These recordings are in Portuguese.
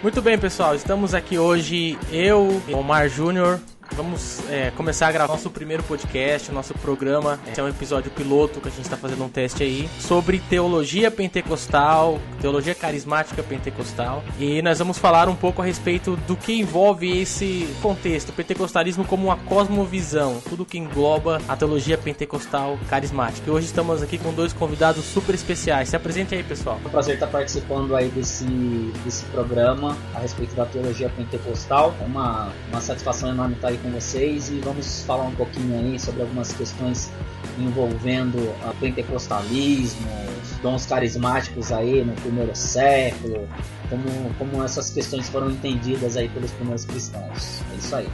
Muito bem, pessoal, estamos aqui hoje, eu, Omar Júnior. Vamos começar a gravar nosso primeiro podcast, nosso programa. Esse é um episódio piloto que a gente está fazendo um teste aí sobre teologia pentecostal, teologia carismática pentecostal. E nós vamos falar um pouco a respeito do que envolve esse contexto, o pentecostalismo como uma cosmovisão, tudo que engloba a teologia pentecostal carismática. E hoje estamos aqui com dois convidados super especiais. Se apresente aí, pessoal. É um prazer estar participando aí desse programa a respeito da teologia pentecostal. É uma satisfação enorme estar aí com vocês e vamos falar um pouquinho aí sobre algumas questões envolvendo o pentecostalismo, os dons carismáticos aí no primeiro século, como essas questões foram entendidas aí pelos primeiros cristãos. É isso aí.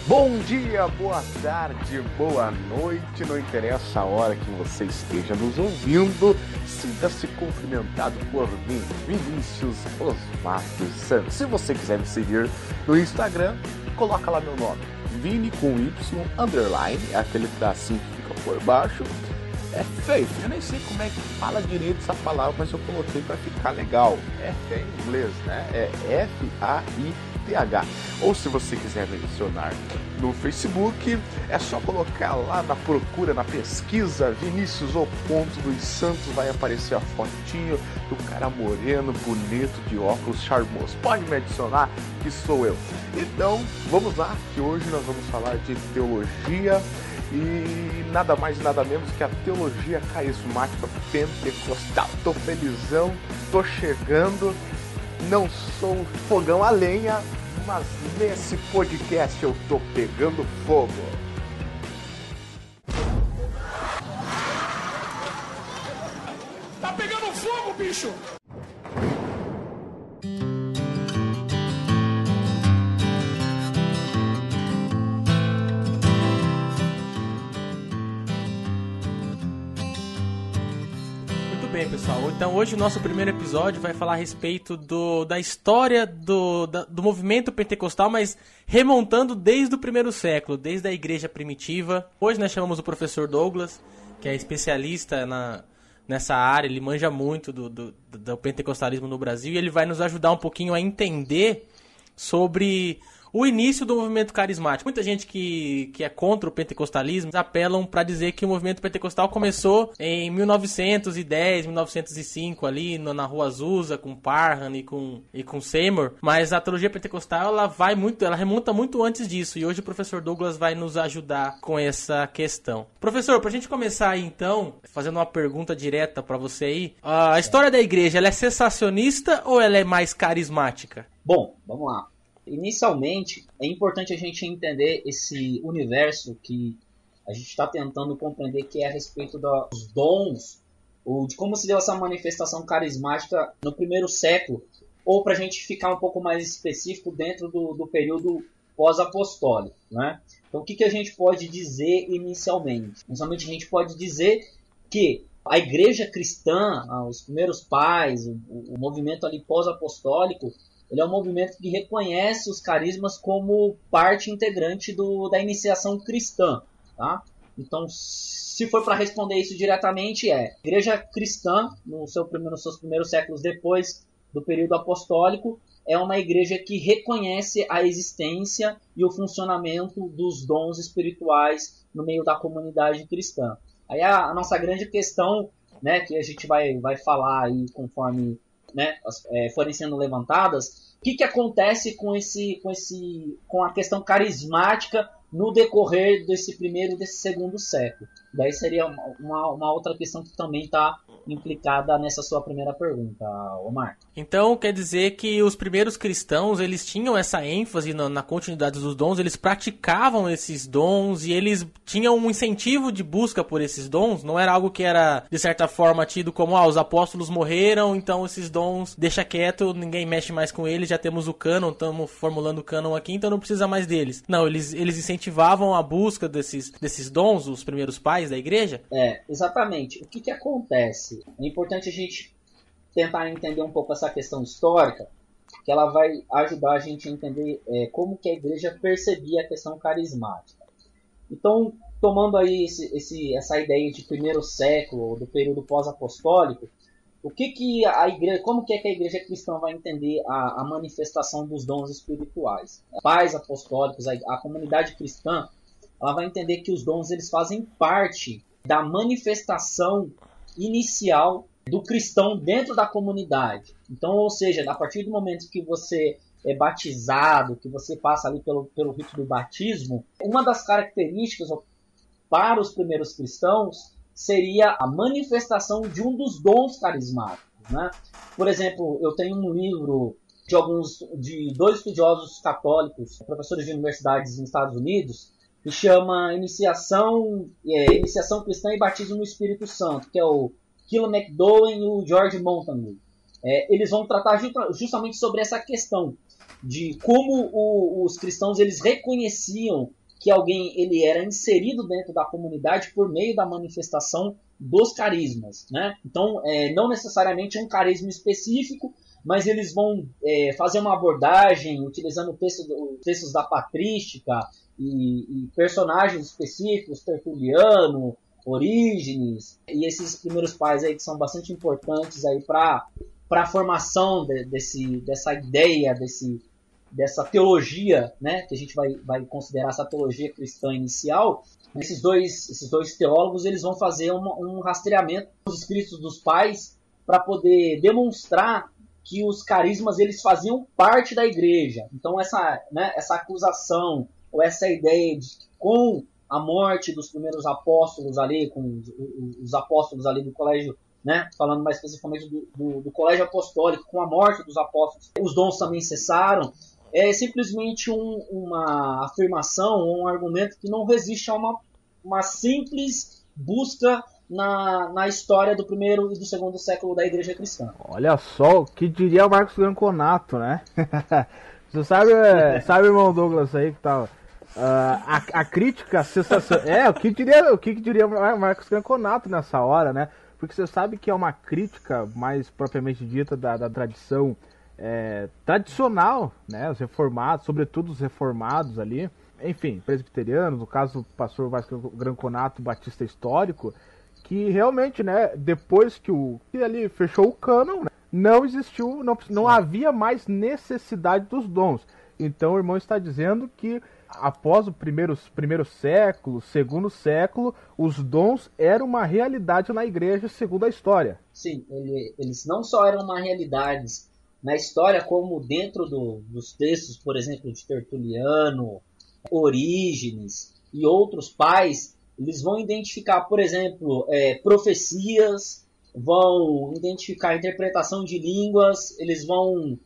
Bom dia, boa tarde, boa noite, não interessa a hora que você esteja nos ouvindo, sinta-se cumprimentado por mim, Vinícius Osmar dos Santos. Se você quiser me seguir no Instagram, coloca lá meu nome, Vini com Y, underline, é aquele tracinho que fica por baixo. É feio, eu nem sei como é que fala direito essa palavra, mas eu coloquei para ficar legal. É em inglês, né? É F-A-I-T-H. Ou se você quiser me adicionar no Facebook, é só colocar lá na procura, na pesquisa, Vinícius O. dos Santos, vai aparecer a fotinho do cara moreno, bonito, de óculos, charmoso. Pode me adicionar, que sou eu. Então, vamos lá, que hoje nós vamos falar de teologia e nada mais nada menos que a teologia carismática pentecostal. Tô felizão, tô chegando, não sou fogão a lenha, mas nesse podcast eu tô pegando fogo. Tá pegando fogo, bicho! Bem, pessoal, então hoje o nosso primeiro episódio vai falar a respeito da história do movimento pentecostal, mas remontando desde o primeiro século, desde a igreja primitiva. Hoje nós chamamos o professor Douglas, que é especialista nessa área, ele manja muito do pentecostalismo no Brasil e ele vai nos ajudar um pouquinho a entender sobre o início do movimento carismático. Muita gente que é contra o pentecostalismo apelam para dizer que o movimento pentecostal começou em 1910, 1905 ali na Rua Azusa com Parham e com Seymour, mas a teologia pentecostal ela remonta muito antes disso e hoje o professor Douglas vai nos ajudar com essa questão. Professor, pra gente começar aí então, fazendo uma pergunta direta para você aí, a história da igreja, ela é cessacionista ou ela é mais carismática? Bom, vamos lá. Inicialmente, é importante a gente entender esse universo que a gente está tentando compreender, que é a respeito dos dons, ou de como se deu essa manifestação carismática no primeiro século, ou para a gente ficar um pouco mais específico dentro do período pós-apostólico, né? Então, o que a gente pode dizer inicialmente? Inicialmente, a gente pode dizer que a igreja cristã, os primeiros pais, o movimento ali pós-apostólico, ele é um movimento que reconhece os carismas como parte integrante da iniciação cristã, tá? Então, se for para responder isso diretamente, a igreja cristã, nos seus primeiros séculos depois do período apostólico, é uma igreja que reconhece a existência e o funcionamento dos dons espirituais no meio da comunidade cristã. Aí a nossa grande questão, né, que a gente vai falar aí conforme, né, forem sendo levantadas, o que acontece com a questão carismática no decorrer desse primeiro e desse segundo século? Daí seria uma outra questão que também está implicada nessa sua primeira pergunta, Omar. Então quer dizer que os primeiros cristãos, eles tinham essa ênfase na continuidade dos dons, eles praticavam esses dons e eles tinham um incentivo de busca por esses dons? Não era algo que era, de certa forma, tido como, os apóstolos morreram, então esses dons deixa quieto, ninguém mexe mais com eles, já temos o cânon, estamos formulando o cânon aqui, então não precisa mais deles. Não, eles incentivavam a busca desses dons, os primeiros pais da igreja? Exatamente. O que acontece? É importante a gente tentar entender um pouco essa questão histórica, que ela vai ajudar a gente a entender como que a igreja percebia a questão carismática. Então, tomando aí essa ideia de primeiro século, do período pós-apostólico, Como que a igreja cristã vai entender a manifestação dos dons espirituais? Pais apostólicos, a comunidade cristã, ela vai entender que os dons eles fazem parte da manifestação inicial do cristão dentro da comunidade. Então, ou seja, a partir do momento que você é batizado, que você passa ali pelo rito do batismo, uma das características para os primeiros cristãos seria a manifestação de um dos dons carismáticos, né? Por exemplo, eu tenho um livro de dois estudiosos católicos, professores de universidades nos Estados Unidos, que chama Iniciação Cristã e Batismo no Espírito Santo, que é o Keelan McDowell e o George Montagu. Eles vão tratar justamente sobre essa questão de como os cristãos eles reconheciam que alguém ele era inserido dentro da comunidade por meio da manifestação dos carismas, né? Então, não necessariamente um carisma específico, mas eles vão fazer uma abordagem utilizando textos da patrística e personagens específicos, Tertuliano, Orígenes, e esses primeiros pais aí que são bastante importantes aí para a formação dessa ideia, dessa teologia, né, que a gente vai considerar essa teologia cristã inicial. Esses dois teólogos eles vão fazer um rastreamento dos escritos dos pais para poder demonstrar que os carismas eles faziam parte da igreja. Então essa acusação ou essa ideia de que com a morte dos primeiros apóstolos ali, com os apóstolos ali do colégio, né, falando mais especificamente do colégio apostólico, com a morte dos apóstolos, os dons também cessaram, é simplesmente uma afirmação ou um argumento que não resiste a uma simples busca na história do primeiro e do segundo século da igreja cristã. Olha só o que diria o Marcos Granconato, né? Você sabe, irmão Douglas aí que tava... a crítica sensacional. O que diria Marcos Granconato nessa hora, né? Porque você sabe que é uma crítica mais propriamente dita da tradição tradicional, né? Os reformados, sobretudo os reformados ali, enfim, presbiterianos, no caso do pastor Vasco Granconato, batista histórico, que realmente, né, depois que ali fechou o cânon, né, não havia mais necessidade dos dons. Então o irmão está dizendo que após o primeiro século, segundo século, os dons eram uma realidade na igreja segundo a história. Sim, eles não só eram uma realidade na história, como dentro dos textos, por exemplo, de Tertuliano, Orígenes e outros pais, eles vão identificar, por exemplo, profecias, vão identificar a interpretação de línguas, eles vão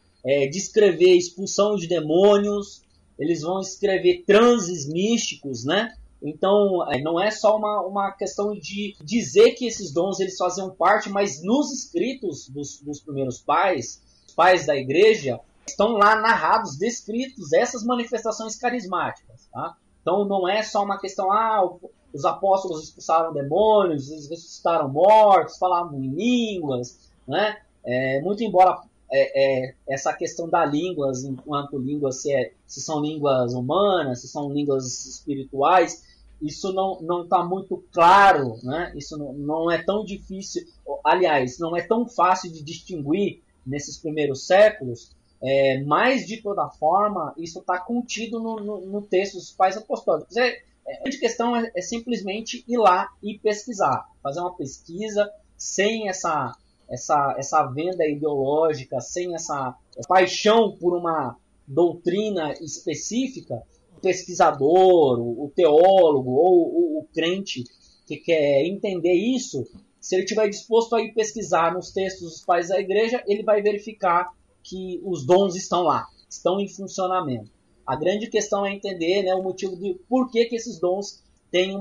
descrever expulsão de demônios, eles vão escrever transes místicos, né? Então, não é só uma questão de dizer que esses dons eles faziam parte, mas nos escritos dos primeiros pais, os pais da igreja, estão lá narrados, descritos essas manifestações carismáticas, tá? Então, não é só uma questão, os apóstolos expulsaram demônios, eles ressuscitaram mortos, falavam em línguas, né? Muito embora essa questão das línguas, enquanto línguas, se são línguas humanas, se são línguas espirituais, isso não está muito claro, né? Isso não é tão difícil, aliás, não é tão fácil de distinguir nesses primeiros séculos, mas de toda forma, isso está contido no texto dos pais apostólicos. A grande questão é simplesmente ir lá e pesquisar, fazer uma pesquisa sem essa venda ideológica, sem essa paixão por uma doutrina específica. O pesquisador, o teólogo ou o crente que quer entender isso, se ele estiver disposto a ir pesquisar nos textos dos pais da igreja, ele vai verificar que os dons estão lá, estão em funcionamento. A grande questão é entender, né, o motivo de por que esses dons têm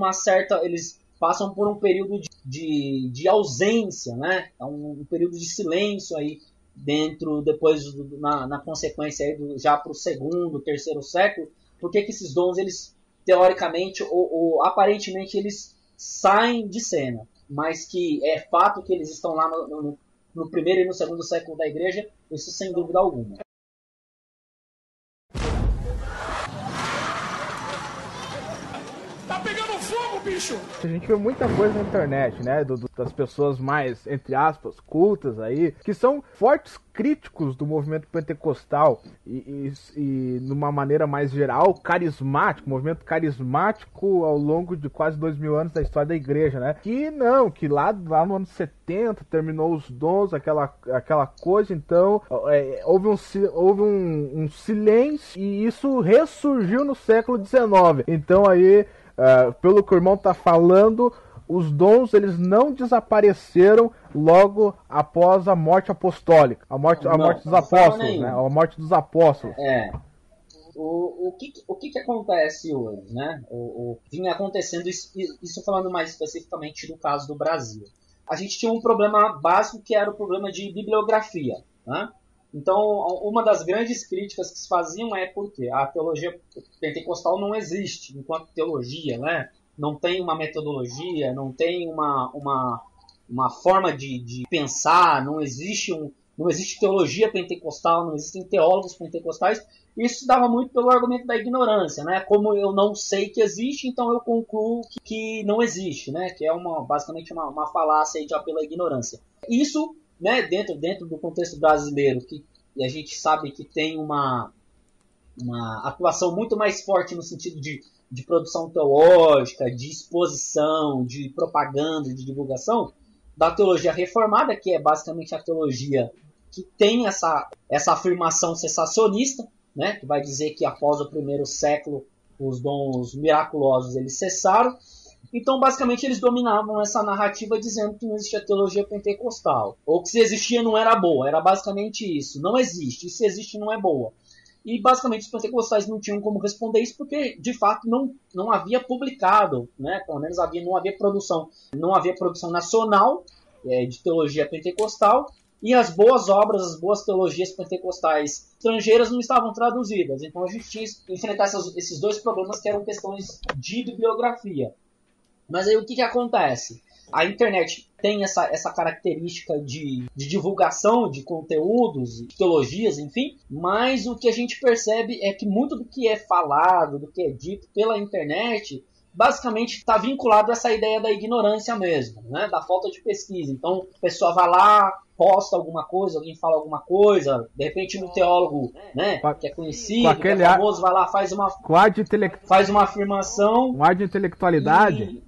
eles passam por um período de ausência, né? Um período de silêncio aí depois na consequência aí já para o segundo, terceiro século. Por que esses dons, eles teoricamente ou aparentemente eles saem de cena, mas que é fato que eles estão lá no primeiro e no segundo século da igreja, isso sem dúvida alguma. Tá pegando fogo, bicho! A gente vê muita coisa na internet, né, das pessoas mais, entre aspas, cultas aí, que são fortes críticos do movimento pentecostal e numa maneira mais geral, carismático, movimento carismático ao longo de quase 2000 anos da história da igreja, né? Que lá no ano 70 terminou os dons, aquela coisa, então houve um silêncio e isso ressurgiu no século XIX. Então aí, pelo que o irmão tá falando, os dons eles não desapareceram logo após a morte apostólica, a morte dos apóstolos, né? A morte dos apóstolos. O que acontece hoje, né? O vinha acontecendo, isso falando mais especificamente do caso do Brasil. A gente tinha um problema básico que era o problema de bibliografia, né? Então, uma das grandes críticas que se faziam é porque a teologia pentecostal não existe enquanto teologia, né? Não tem uma metodologia, não tem uma forma de pensar, não existe teologia pentecostal, não existem teólogos pentecostais. Isso se dava muito pelo argumento da ignorância, né? Como eu não sei que existe, então eu concluo que não existe, né? Que é basicamente uma falácia de apelo à ignorância. Isso, né, dentro do contexto brasileiro, que a gente sabe que tem uma atuação muito mais forte no sentido de produção teológica, de exposição, de propaganda, de divulgação, da teologia reformada, que é basicamente a teologia que tem essa afirmação cessacionista, né, que vai dizer que após o primeiro século os dons miraculosos eles cessaram. Então, basicamente, eles dominavam essa narrativa dizendo que não existia teologia pentecostal, ou que se existia não era boa. Era basicamente isso. Não existe. E se existe não é boa. E, basicamente, os pentecostais não tinham como responder isso porque, de fato, não havia publicado, né? Pelo menos não havia produção. Não havia produção nacional de teologia pentecostal e as boas obras, as boas teologias pentecostais estrangeiras não estavam traduzidas. Então, a gente tinha que enfrentar esses dois problemas que eram questões de bibliografia. Mas aí o que acontece? A internet tem essa característica de divulgação de conteúdos, de teologias, enfim, mas o que a gente percebe é que muito do que é falado, do que é dito pela internet, basicamente está vinculado a essa ideia da ignorância mesmo, né? Da falta de pesquisa. Então, a pessoa vai lá, posta alguma coisa, alguém fala alguma coisa, de repente um teólogo, né, que é conhecido, que é famoso, vai lá, faz uma afirmação. Um ar de intelectualidade.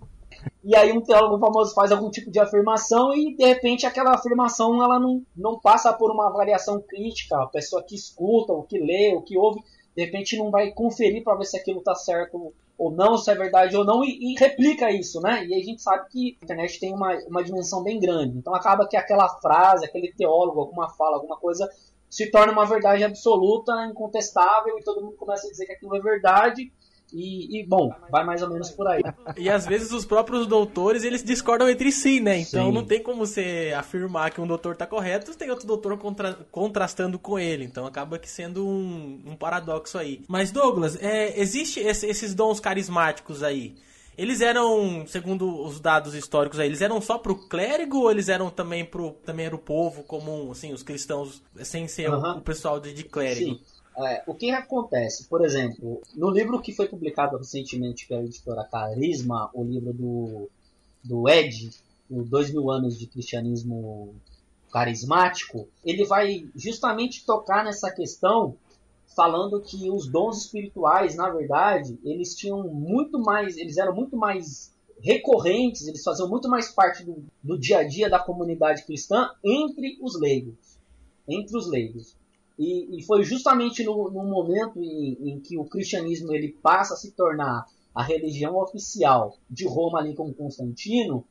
E aí um teólogo famoso faz algum tipo de afirmação e, de repente, aquela afirmação ela não passa por uma avaliação crítica. A pessoa que escuta, o que lê, o que ouve, de repente não vai conferir para ver se aquilo está certo ou não, se é verdade ou não, e replica isso, né? E a gente sabe que a internet tem uma dimensão bem grande. Então acaba que aquela frase, aquele teólogo, alguma fala, alguma coisa, se torna uma verdade absoluta, incontestável, e todo mundo começa a dizer que aquilo é verdade. E bom, vai mais ou menos por aí. E às vezes os próprios doutores, eles discordam entre si, né? Então Sim. Não tem como você afirmar que um doutor tá correto, tem outro doutor contrastando com ele. Então acaba que sendo um paradoxo aí. Mas Douglas, existe esses dons carismáticos aí. Eles eram, segundo os dados históricos aí, eles eram só pro clérigo ou eles eram também era o povo comum, assim, os cristãos, sem ser o pessoal de clérigo? Sim. O que acontece? Por exemplo, no livro que foi publicado recentemente pela editora Carisma, o livro do Ed, o 2000 anos de cristianismo carismático, ele vai justamente tocar nessa questão, falando que os dons espirituais, na verdade, eles eram muito mais recorrentes, eles faziam muito mais parte do dia a dia da comunidade cristã entre os leigos. E foi justamente no momento em que o cristianismo ele passa a se tornar a religião oficial de Roma ali com Constantino,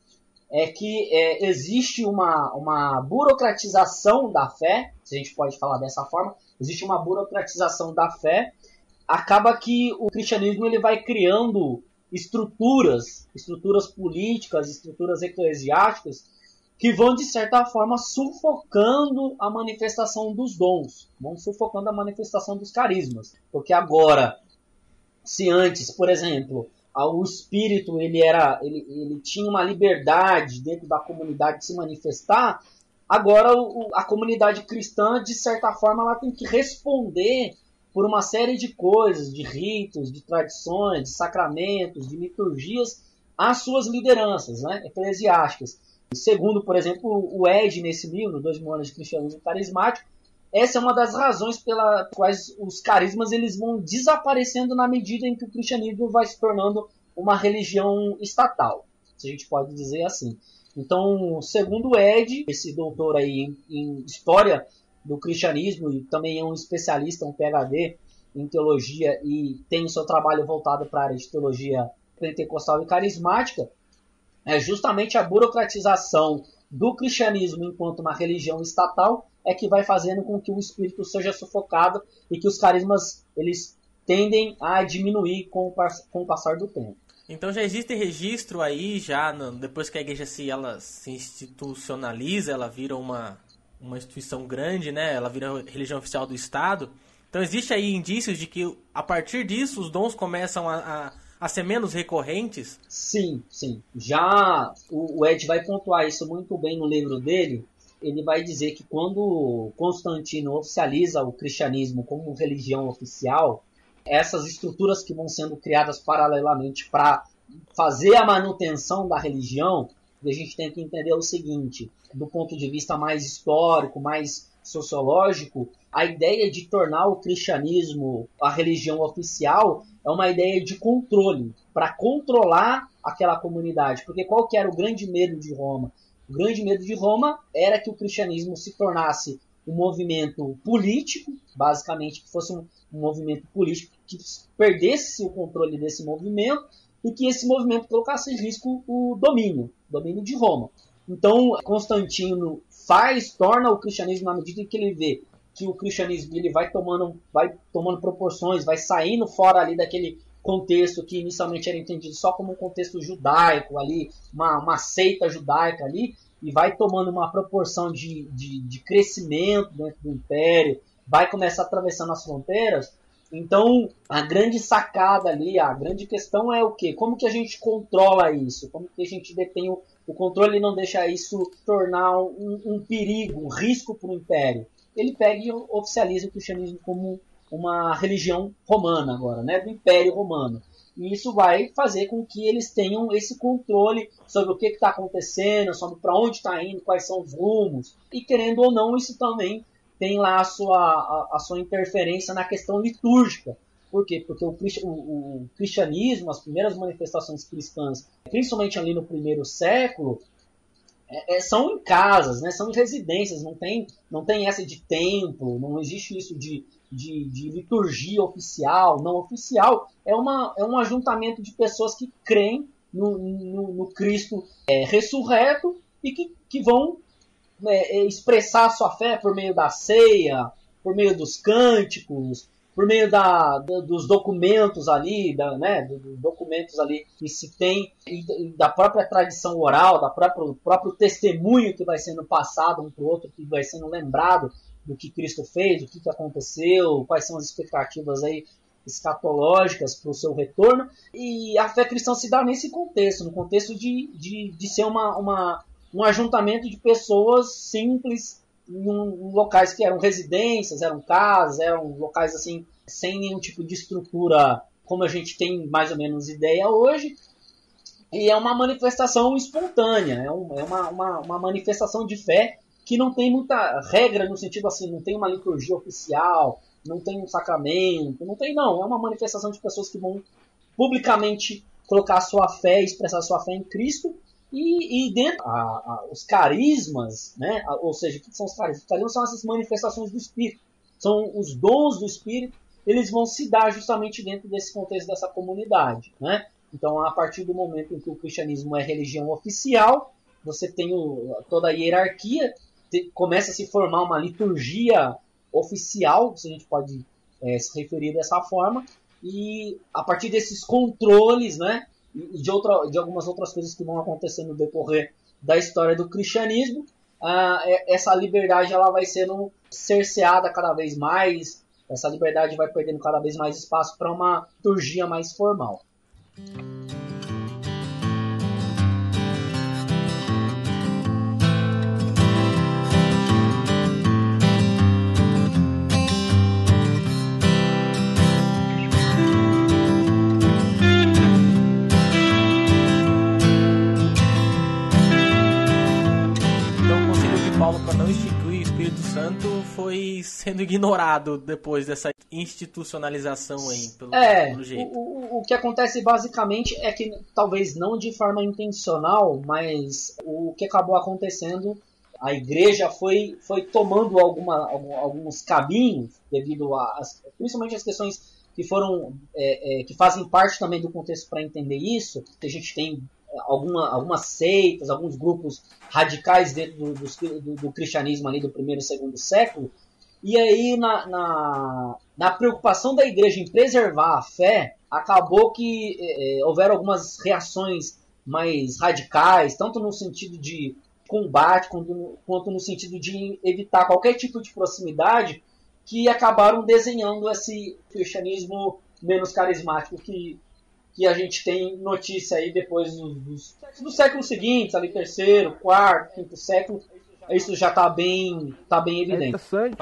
que existe uma burocratização da fé, se a gente pode falar dessa forma, existe uma burocratização da fé, acaba que o cristianismo ele vai criando estruturas políticas, estruturas eclesiásticas, que vão, de certa forma, sufocando a manifestação dos dons, vão sufocando a manifestação dos carismas. Porque agora, se antes, por exemplo, o espírito ele tinha uma liberdade dentro da comunidade de se manifestar, agora a comunidade cristã, de certa forma, ela tem que responder por uma série de coisas, de ritos, de tradições, de sacramentos, de liturgias, às suas lideranças, né, eclesiásticas. Segundo, por exemplo, o Ed nesse livro, 2000 anos de cristianismo carismático, essa é uma das razões pelas quais os carismas eles vão desaparecendo na medida em que o cristianismo vai se tornando uma religião estatal, se a gente pode dizer assim. Então, segundo o Ed, esse doutor aí em história do cristianismo e também é um especialista, um PhD em teologia e tem o seu trabalho voltado para a área de teologia pentecostal e carismática, é justamente a burocratização do cristianismo enquanto uma religião estatal é que vai fazendo com que o espírito seja sufocado e que os carismas eles tendem a diminuir com o passar do tempo. Então já existe registro aí, já depois que a igreja ela se institucionaliza, ela vira uma instituição grande, né? Ela vira religião oficial do Estado. Então existe aí indícios de que a partir disso os dons começam a ser menos recorrentes? Sim. Já o Ed vai pontuar isso muito bem no livro dele. Ele vai dizer que quando Constantino oficializa o cristianismo como religião oficial, essas estruturas que vão sendo criadas paralelamente para fazer a manutenção da religião, a gente tem que entender o seguinte, do ponto de vista mais histórico, mais sociológico, a ideia de tornar o cristianismo a religião oficial é uma ideia de controle, para controlar aquela comunidade. Porque qual que era o grande medo de Roma? O grande medo de Roma era que o cristianismo se tornasse um movimento político, basicamente que fosse um movimento político que perdesse o controle desse movimento e que esse movimento colocasse em risco o domínio de Roma. Então, Constantino torna o cristianismo, na medida em que ele vê que o cristianismo ele vai tomando proporções, vai saindo fora ali daquele contexto que inicialmente era entendido só como um contexto judaico ali, uma seita judaica ali, e vai tomando uma proporção de crescimento dentro do império, vai começar atravessando as fronteiras. Então, a grande sacada ali, a grande questão é o quê? Como que a gente controla isso? Como que a gente detém o controle e não deixa isso tornar um perigo, um risco para o império? Ele pega e oficializa o cristianismo como uma religião romana agora, né? Do Império Romano. E isso vai fazer com que eles tenham esse controle sobre o que está acontecendo, sobre para onde está indo, quais são os rumos. E querendo ou não, isso também tem lá a sua interferência na questão litúrgica. Por quê? Porque o cristianismo, as primeiras manifestações cristãs, principalmente ali no primeiro século, são em casas, né? São em residências, não tem essa de templo, não existe isso de liturgia oficial, não oficial. É um ajuntamento de pessoas que creem no Cristo ressurreto e que vão expressar a sua fé por meio da ceia, por meio dos cânticos, por meio dos documentos ali, dos documentos ali que se tem, e da própria tradição oral, do próprio testemunho que vai sendo passado um para o outro, que vai sendo lembrado do que Cristo fez, do que aconteceu, quais são as expectativas aí escatológicas para o seu retorno. E a fé cristã se dá nesse contexto, no contexto de ser um ajuntamento de pessoas simples em locais que eram residências, eram casas, eram locais assim sem nenhum tipo de estrutura como a gente tem mais ou menos ideia hoje. E é uma manifestação espontânea, é uma manifestação de fé que não tem muita regra no sentido assim, não tem uma liturgia oficial, não tem um sacramento, não, é uma manifestação de pessoas que vão publicamente colocar a sua fé, expressar a sua fé em Cristo. E dentro os carismas, né? Ou seja, o que são os carismas? Os carismas são essas manifestações do Espírito, são os dons do Espírito, eles vão se dar justamente dentro desse contexto dessa comunidade, né? Então, a partir do momento em que o cristianismo é religião oficial, você tem toda a hierarquia, começa a se formar uma liturgia oficial, se a gente pode se referir dessa forma, e a partir desses controles, né? E de algumas outras coisas que vão acontecer no decorrer da história do cristianismo, essa liberdade ela vai sendo cerceada cada vez mais, essa liberdade vai perdendo cada vez mais espaço para uma liturgia mais formal. foi sendo ignorado depois dessa institucionalização aí, pelo jeito. O que acontece basicamente é que, talvez não de forma intencional, mas o que acabou acontecendo, a igreja foi tomando alguns caminhos, devido principalmente as questões que foram que fazem parte também do contexto para entender isso. A gente tem algumas seitas, alguns grupos radicais dentro do cristianismo ali do primeiro e segundo século, e aí na preocupação da igreja em preservar a fé, acabou que houveram algumas reações mais radicais, tanto no sentido de combate quanto no sentido de evitar qualquer tipo de proximidade, que acabaram desenhando esse cristianismo menos carismático que a gente tem notícia aí depois dos séculos seguintes, ali terceiro, quarto, quinto século. Isso já está bem evidente. É interessante,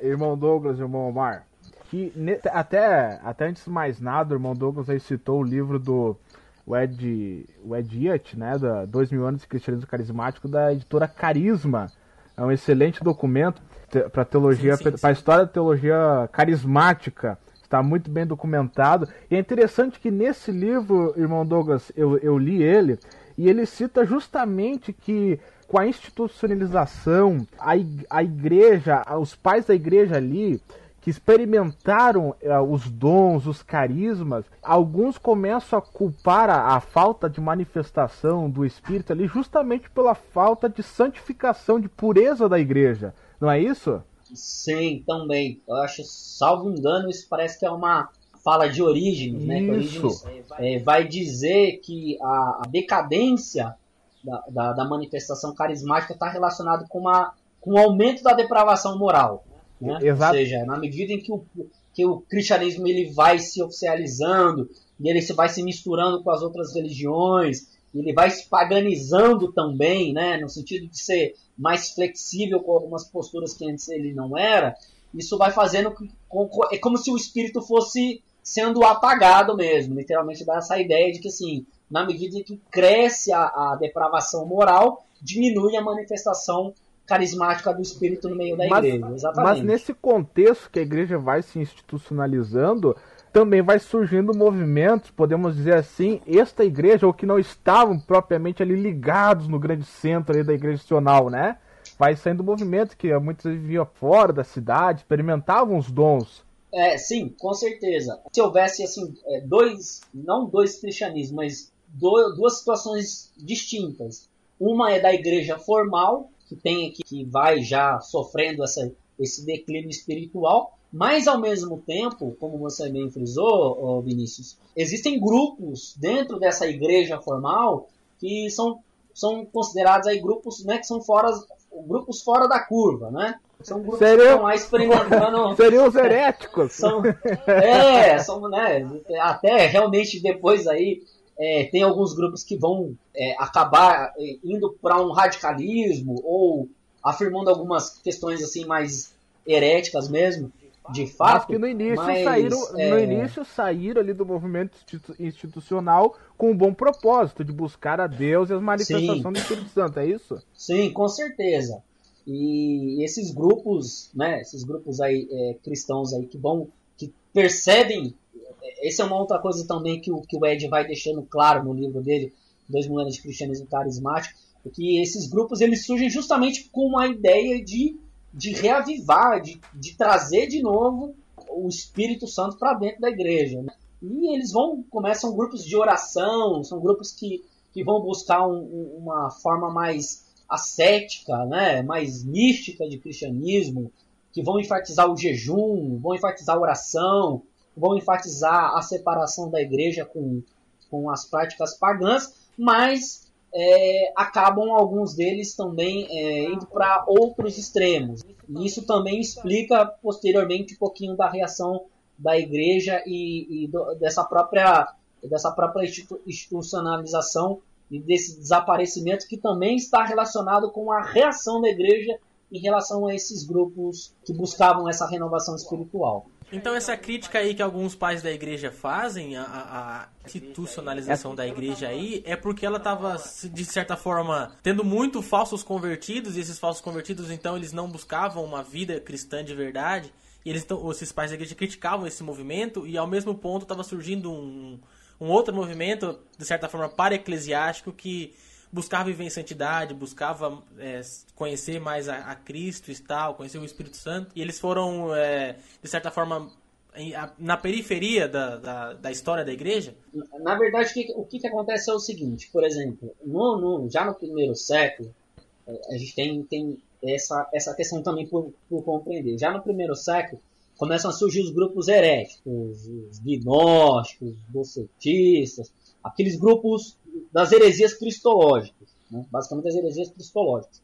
irmão Douglas e irmão Omar, que até antes de mais nada, o irmão Douglas aí citou o livro do Ed Yacht, né, da 2000 anos de cristianismo carismático, da editora Carisma. É um excelente documento para teologia, para a história da teologia carismática. Está muito bem documentado. E é interessante que nesse livro, irmão Douglas, eu li ele, e ele cita justamente que com a institucionalização, a igreja, os pais da igreja ali, que experimentaram os dons, os carismas, alguns começam a culpar a falta de manifestação do Espírito ali justamente pela falta de santificação, de pureza da igreja. Não é isso? Sim, também. Eu acho, salvo engano, isso parece que é uma fala de Orígenes, né? Que Orígenes vai dizer que a decadência da manifestação carismática está relacionada com o aumento da depravação moral. Né? Exato. Ou seja, na medida em que o cristianismo ele vai se oficializando, e ele vai se misturando com as outras religiões, ele vai se paganizando também, né? No sentido de ser mais flexível com algumas posturas que antes ele não era, isso vai fazendo é como se o espírito fosse sendo apagado mesmo, literalmente dá essa ideia de que, assim, na medida em que cresce a depravação moral, diminui a manifestação carismática do espírito no meio da igreja. Exatamente. Mas nesse contexto que a igreja vai se institucionalizando, também vai surgindo movimentos, podemos dizer assim, esta igreja, ou que não estavam propriamente ali ligados no grande centro ali da igreja institucional, né? Vai saindo movimentos que muitas vezes viviam fora da cidade, experimentavam os dons. Sim, com certeza. Se houvesse, assim, não dois cristianismos, mas duas situações distintas. Uma é da igreja formal, que vai já sofrendo esse declínio espiritual, mas ao mesmo tempo, como você bem frisou, Vinícius, existem grupos dentro dessa igreja formal que são considerados aí grupos, né, que são grupos fora da curva, né? São grupos que estão lá experimentando. Seriam os heréticos. São, né? Até realmente depois aí tem alguns grupos que vão acabar indo para um radicalismo ou afirmando algumas questões assim mais heréticas mesmo, de fato. Mas que no início saíram ali do movimento institucional com um bom propósito de buscar a Deus e as manifestações do Espírito Santo, é isso? Sim, com certeza. E esses grupos, né, aí cristãos aí que percebem, essa é uma outra coisa também que o Ed vai deixando claro no livro dele, 2000 anos de cristianismo carismático, é que esses grupos eles surgem justamente com a ideia de reavivar, de trazer de novo o Espírito Santo para dentro da igreja, né? E eles começam grupos de oração, são grupos que vão buscar uma forma mais ascética, né? Mais mística de cristianismo, que vão enfatizar o jejum, vão enfatizar a oração, vão enfatizar a separação da igreja com as práticas pagãs, mas acabam alguns deles também indo para outros extremos. E isso também explica posteriormente um pouquinho da reação da igreja e dessa própria institucionalização e desse desaparecimento que também está relacionado com a reação da igreja em relação a esses grupos que buscavam essa renovação espiritual. Então essa crítica aí que alguns pais da igreja fazem, a institucionalização da igreja aí, é porque ela estava, de certa forma, tendo muito falsos convertidos, e esses falsos convertidos, então, eles não buscavam uma vida cristã de verdade, e esses pais da igreja criticavam esse movimento, e ao mesmo ponto estava surgindo um outro movimento, de certa forma, para-eclesiástico, que buscava viver em santidade, buscava conhecer mais a Cristo e tal, conhecer o Espírito Santo. E eles foram, de certa forma, na periferia da história da igreja? Na verdade, o que acontece é o seguinte, por exemplo, já no primeiro século, a gente tem essa questão também por compreender. Já no primeiro século, começam a surgir os grupos heréticos, os gnósticos, os docetistas, aqueles grupos das heresias cristológicas, né? Basicamente as heresias cristológicas.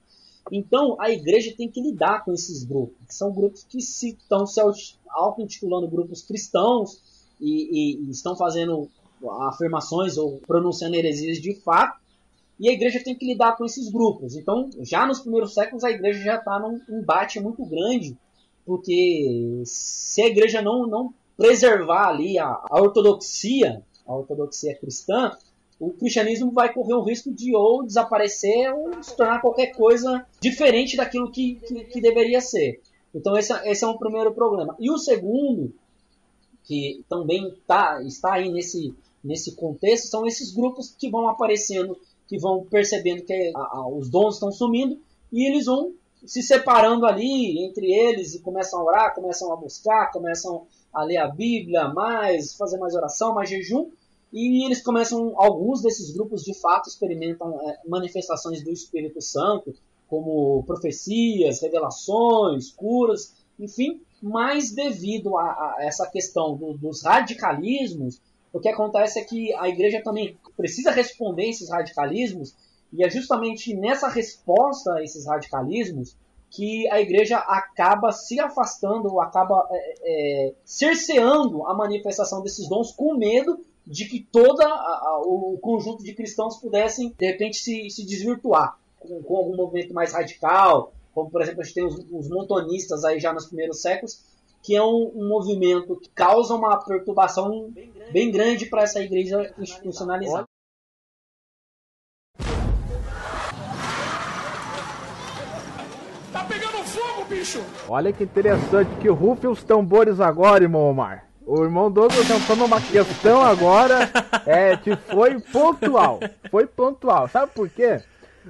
Então, a igreja tem que lidar com esses grupos. São grupos que estão se auto-intitulando grupos cristãos e estão fazendo afirmações ou pronunciando heresias de fato, e a igreja tem que lidar com esses grupos. Então, já nos primeiros séculos, a igreja já está num embate muito grande, porque se a igreja não preservar ali a ortodoxia cristã, o cristianismo vai correr o risco de ou desaparecer ou se tornar qualquer coisa diferente daquilo que deveria ser. Então esse é um primeiro problema. E o segundo, que também está aí nesse contexto, são esses grupos que vão aparecendo, que vão percebendo que os dons estão sumindo, e eles vão se separando ali entre eles e começam a orar, começam a buscar, começam a ler a Bíblia fazer mais oração, mais jejum, e eles alguns desses grupos de fato experimentam manifestações do Espírito Santo, como profecias, revelações, curas, enfim, mas devido a essa questão dos radicalismos, o que acontece é que a igreja também precisa responder a esses radicalismos, e é justamente nessa resposta a esses radicalismos que a igreja acaba se afastando, acaba cerceando a manifestação desses dons com medo de que todo o conjunto de cristãos pudessem, de repente, se desvirtuar com algum movimento mais radical, como, por exemplo, a gente tem os montonistas aí já nos primeiros séculos, que é um movimento que causa uma perturbação bem grande para essa igreja institucionalizada. Tá pegando fogo, bicho! Olha que interessante, que rufem os tambores agora, irmão Omar. O irmão Douglas entrou numa questão agora que foi pontual. Foi pontual. Sabe por quê?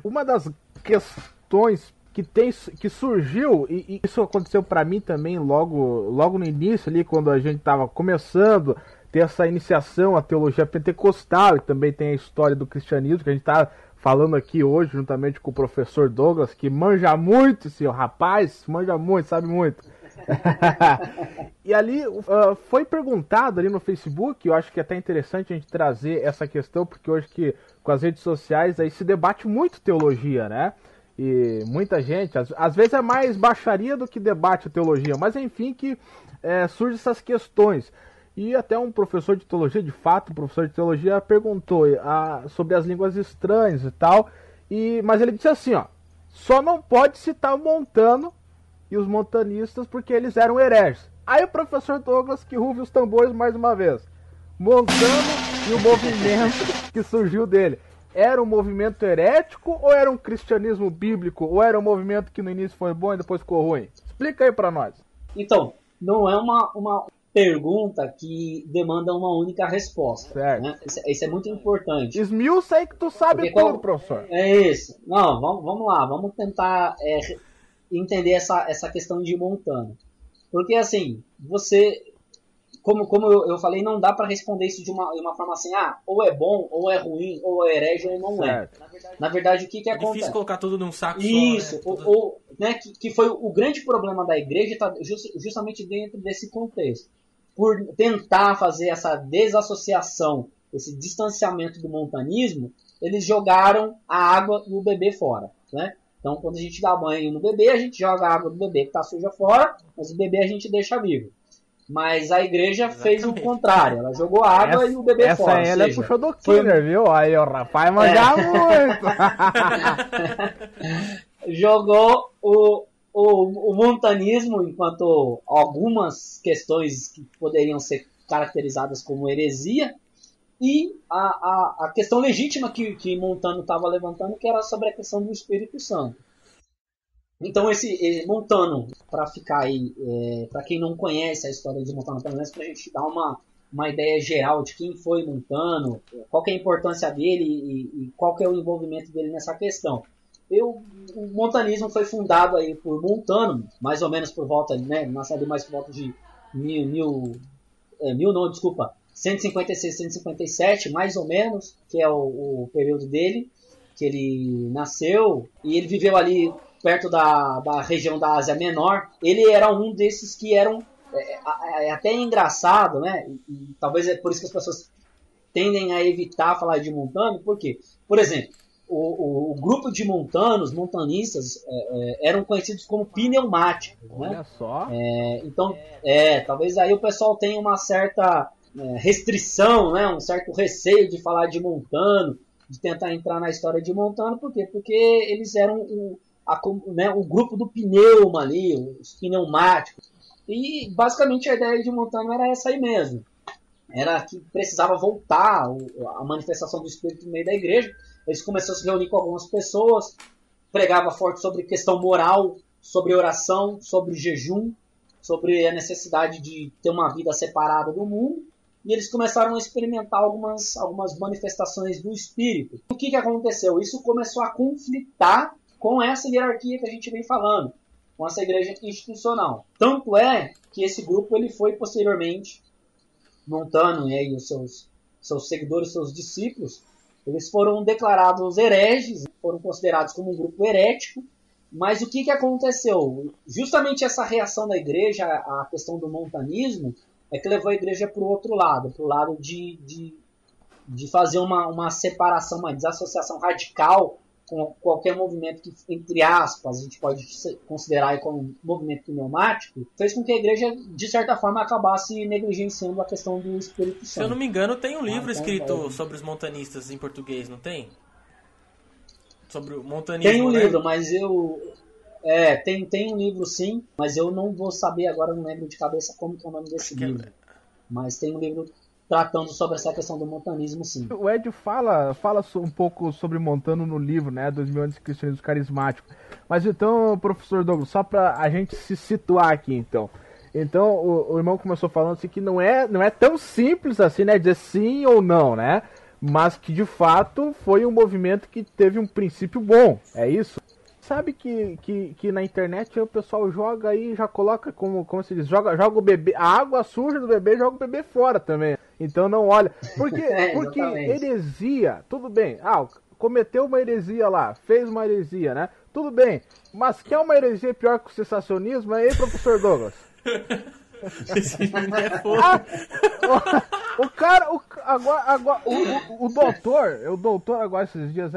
Uma das questões que surgiu, e isso aconteceu para mim também logo no início, ali, quando a gente estava começando a ter essa iniciação à teologia pentecostal, e também tem a história do cristianismo, que a gente está falando aqui hoje, juntamente com o professor Douglas, que manja muito, esse rapaz, manja muito, sabe muito. E ali foi perguntado ali no Facebook, eu acho que é até interessante a gente trazer essa questão, porque hoje que com as redes sociais aí se debate muito teologia, né? E muita gente, às vezes é mais baixaria do que debate a teologia, mas enfim que surgem essas questões. E até um professor de teologia, de fato, um professor de teologia perguntou sobre as línguas estranhas e tal, mas ele disse assim, ó, só não pode citar o Montano e os montanistas porque eles eram hereges. Aí o professor Douglas que rufe os tambores mais uma vez. Montano e o movimento que surgiu dele. Era um movimento herético ou era um cristianismo bíblico? Ou era um movimento que no início foi bom e depois ficou ruim? Explica aí pra nós. Então, não é uma pergunta que demanda uma única resposta. Certo. Né? Isso é muito importante. Esmiuça aí que tu sabe tudo, professor. É isso. Não, vamos lá. Vamos tentar entender essa questão de Montano. Porque, assim, como eu falei, não dá para responder isso de uma forma assim, ou é bom, ou é ruim, ou é herege, ou não certo. É. Na verdade, o que acontece? É difícil colocar tudo num saco isso, só, né? Que foi o grande problema da igreja, tá justamente dentro desse contexto. Por tentar fazer essa desassociação, esse distanciamento do montanismo, eles jogaram a água e o bebê fora, né? Então, quando a gente dá banho no bebê, a gente joga a água do bebê que está suja fora, mas o bebê a gente deixa vivo. Mas a igreja fez o contrário, ela jogou a água e o bebê fora. Essa ela puxou do Killer, viu? Aí o rapaz manja muito. Jogou o montanismo, enquanto algumas questões que poderiam ser caracterizadas como heresia, e a questão legítima que Montano estava levantando, que era sobre a questão do Espírito Santo. Então esse Montano, para ficar aí, para quem não conhece a história de Montano, pelo menos para a gente dar uma ideia geral de quem foi Montano, qual que é a importância dele e qual que é o envolvimento dele nessa questão. O montanismo foi fundado aí por Montano, mais ou menos por volta, né, nasceu mais por volta de 156, 157, mais ou menos, que é o período dele, que ele nasceu, e ele viveu ali perto da região da Ásia Menor. Ele era um desses que eram, até engraçado, né, e talvez é por isso que as pessoas tendem a evitar falar de Montano, porque, por exemplo, o grupo de montanistas eram conhecidos como pneumáticos, né? Olha só. Então, talvez aí o pessoal tenha uma certa restrição, né? Um certo receio de falar de Montano, de tentar entrar na história de Montano. Por quê? Porque eles eram o grupo do pneuma ali, os pneumáticos. E basicamente a ideia de Montano era essa aí mesmo. Era que precisava voltar a manifestação do Espírito no meio da igreja. Eles começaram a se reunir com algumas pessoas, pregava forte sobre questão moral, sobre oração, sobre jejum, sobre a necessidade de ter uma vida separada do mundo. E eles começaram a experimentar algumas manifestações do Espírito. O que aconteceu? Isso começou a conflitar com essa hierarquia que a gente vem falando, com essa igreja institucional. Tanto é que esse grupo ele foi posteriormente, Montano e aí os seus seguidores, seus discípulos, eles foram declarados hereges, foram considerados como um grupo herético. Mas o que aconteceu? Justamente essa reação da igreja à questão do montanismo é que levou a igreja para o outro lado, para o lado de fazer uma separação, uma desassociação radical com qualquer movimento que, entre aspas, a gente pode considerar como um movimento pneumático, fez com que a igreja, de certa forma, acabasse negligenciando a questão do Espírito Santo. Se eu não me engano, tem um livro escrito sobre os montanistas em português, não tem? Sobre o montanismo, tem um né? livro, mas eu... tem um livro sim, mas eu não vou saber agora, não lembro de cabeça como que é o nome desse livro. Mas tem um livro tratando sobre essa questão do montanismo, sim. O Ed fala um pouco sobre Montano no livro, né, 2000 anos de cristianismo carismático. Mas então, professor Douglas, só pra a gente se situar aqui, então. Então, o irmão começou falando assim que não é tão simples assim, né, dizer sim ou não, né? Mas que, de fato, foi um movimento que teve um princípio bom, é isso? Sabe que na internet o pessoal joga aí e já coloca, como se diz, joga o bebê, a água suja do bebê, joga o bebê fora também. Então não olha. Porque heresia, tudo bem. Cometeu uma heresia lá, fez uma heresia, né? Tudo bem. Mas quer uma heresia pior que o sensacionismo? Aí, professor Douglas? Esse menino é fofo. O cara, agora, o doutor agora esses dias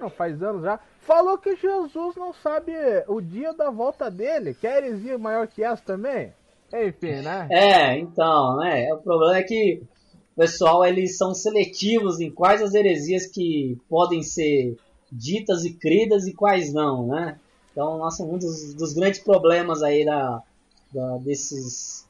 não faz anos já, falou que Jesus não sabe o dia da volta dele, que é heresia maior que essa também. Enfim, né? Então, né? O problema é que o pessoal, eles são seletivos em quais as heresias que podem ser ditas e cridas e quais não, né? Então, nossa, um dos grandes problemas aí desses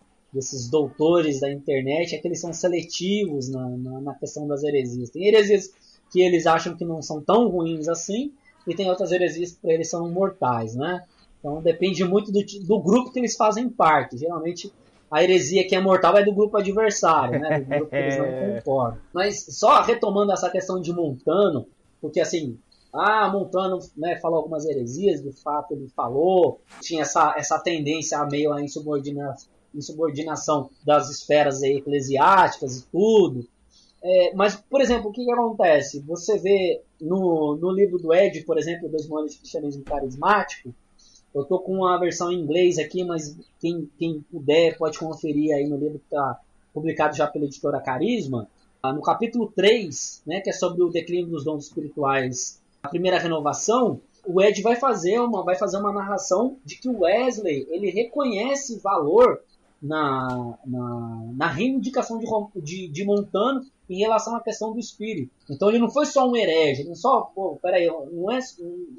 doutores da internet é que eles são seletivos na questão das heresias. Tem heresias que eles acham que não são tão ruins assim, e tem outras heresias que para eles são mortais, né? Então depende muito do grupo que eles fazem parte. Geralmente a heresia que é mortal é do grupo adversário, né? Do grupo que eles não concordam. Mas só retomando essa questão de Montano, porque assim, Montano, né, falou algumas heresias, de fato ele falou, tinha essa tendência a meio à insubordinação das esferas aí eclesiásticas e tudo. Mas, por exemplo, o que acontece? Você vê no livro do Ed, por exemplo, 2000 anos de cristianismo carismático, eu tô com uma versão em inglês aqui, mas quem puder pode conferir aí no livro que está publicado já pela editora Carisma. No capítulo 3, né, que é sobre o declínio dos dons espirituais, a primeira renovação, o Ed vai fazer uma narração de que o Wesley ele reconhece valor na reivindicação de Montano em relação à questão do espírito. Então ele não foi só um herege, ele não só, não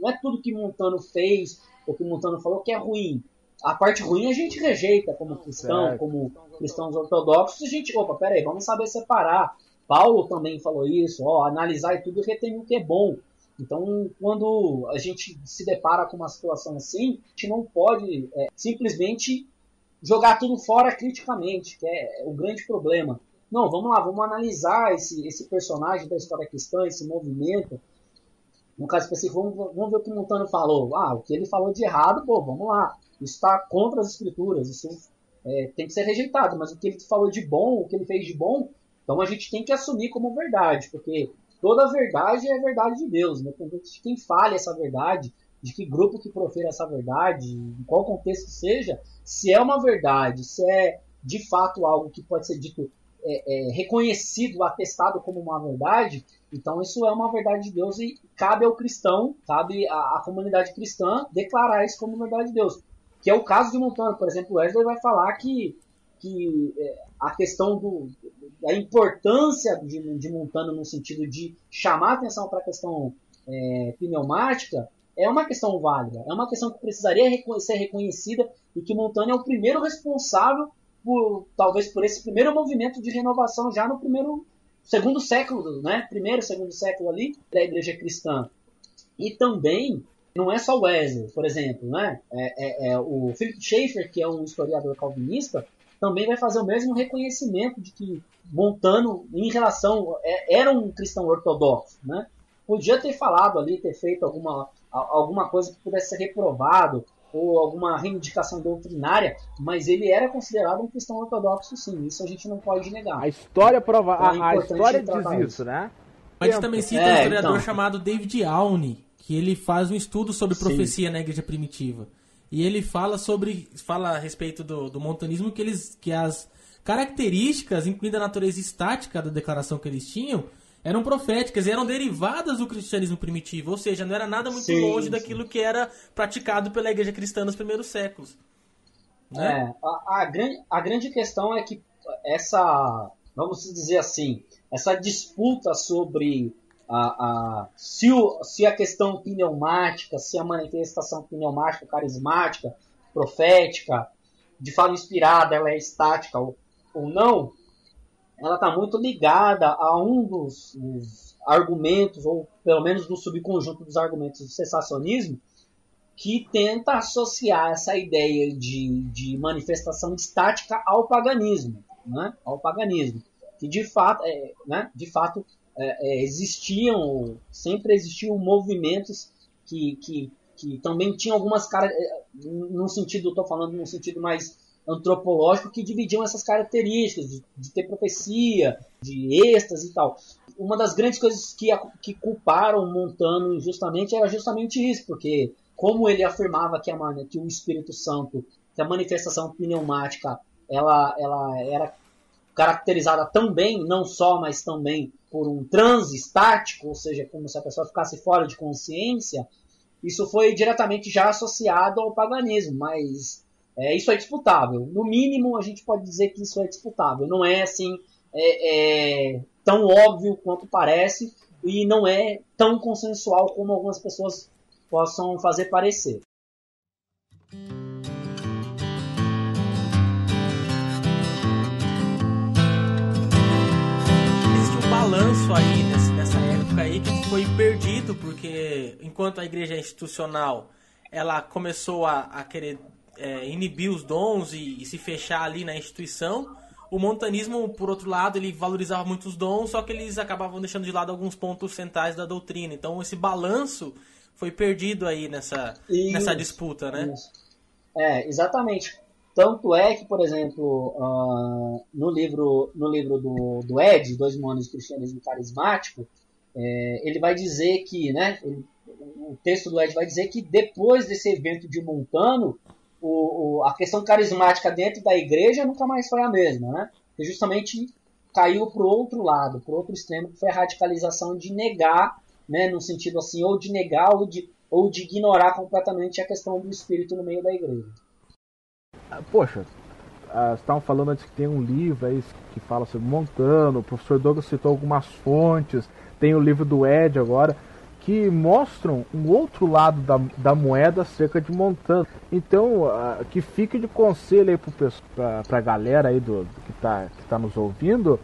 é tudo que Montano fez o que o Montano falou, que é ruim. A parte ruim a gente rejeita como cristão, como cristãos ortodoxos, a gente, opa, peraí, vamos saber separar. Paulo também falou isso, analisar e tudo e reter o que é bom. Então, quando a gente se depara com uma situação assim, a gente não pode simplesmente jogar tudo fora criticamente, que é o grande problema. Não, vamos lá, vamos analisar esse personagem da história cristã, esse movimento. No caso específico, vamos ver o que o Montano falou. O que ele falou de errado, vamos lá. Isso está contra as escrituras, isso tem que ser rejeitado. Mas o que ele falou de bom, o que ele fez de bom, então a gente tem que assumir como verdade, porque toda verdade é verdade de Deus, independente de quem fale essa verdade, de que grupo que profere essa verdade, em qual contexto seja, se é uma verdade, se é de fato algo que pode ser dito, reconhecido, atestado como uma verdade, então isso é uma verdade de Deus e cabe ao cristão, cabe à comunidade cristã declarar isso como verdade de Deus. Que é o caso de Montano, por exemplo, o Wesley vai falar que a questão da importância de Montano no sentido de chamar atenção para a questão pneumática é uma questão válida, é uma questão que precisaria ser reconhecida e que Montano é o primeiro responsável talvez por esse primeiro movimento de renovação já no segundo século, né? Primeiro, segundo século ali da igreja cristã. E também não é só Wesley, por exemplo, né? O Philip Schaeffer, que é um historiador calvinista, também vai fazer o mesmo reconhecimento de que Montano, em relação, era um cristão ortodoxo, né? Podia ter falado ali, ter feito alguma coisa que pudesse ser reprovado, ou alguma reivindicação doutrinária, mas ele era considerado um cristão ortodoxo, sim. Isso a gente não pode negar. A história prova, então, a história diz isso, né? A gente também cita um historiador chamado David Aune, que ele faz um estudo sobre profecia na igreja primitiva. E ele fala a respeito do montanismo que as características, incluindo a natureza estática da declaração que eles tinham, eram proféticas e eram derivadas do cristianismo primitivo, ou seja, não era nada muito longe daquilo que era praticado pela igreja cristã nos primeiros séculos. Né? A grande questão é que vamos dizer assim, essa disputa sobre se a questão pneumática, se a manifestação pneumática, carismática, profética, de fala inspirada, ela é estática ou não, ela está muito ligada a um dos argumentos, ou pelo menos do subconjunto dos argumentos do cessacionismo, que tenta associar essa ideia de manifestação estática ao paganismo, né? Ao paganismo, que de fato, sempre existiam movimentos que também tinham algumas caras, estou falando num sentido mais antropológico, que dividiam essas características de ter profecia, de êxtase e tal. Uma das grandes coisas que culparam Montano injustamente era justamente isso, porque como ele afirmava que o Espírito Santo, que a manifestação pneumática, ela era caracterizada também, não só, mas também por um transe estático, ou seja, como se a pessoa ficasse fora de consciência, isso foi diretamente já associado ao paganismo, mas isso é disputável. No mínimo, a gente pode dizer que isso é disputável. Não é assim tão óbvio quanto parece e não é tão consensual como algumas pessoas possam fazer parecer. Existe um balanço aí nessa época aí que foi perdido, porque enquanto a igreja institucional ela começou a querer inibir os dons e se fechar ali na instituição, o montanismo, por outro lado, ele valorizava muito os dons, só que eles acabavam deixando de lado alguns pontos centrais da doutrina. Então esse balanço foi perdido aí nessa disputa, né? Isso. Exatamente. Tanto é que, por exemplo, no livro do Ed, Dois Mil Anos de Cristianismo Carismático, ele vai dizer que, né, o texto do Ed vai dizer que depois desse evento de Montano, a questão carismática dentro da igreja nunca mais foi a mesma, né? Porque justamente caiu para o outro lado, para o outro extremo, que foi a radicalização de negar, né, no sentido assim, ou de negar ou de ignorar completamente a questão do espírito no meio da igreja. Poxa, vocês estavam falando antes que tem um livro aí que fala sobre Montano, o professor Douglas citou algumas fontes, tem o livro do Ed agora. que mostram um outro lado da moeda acerca de Montana. Então, que fique de conselho aí pra galera aí que tá nos ouvindo,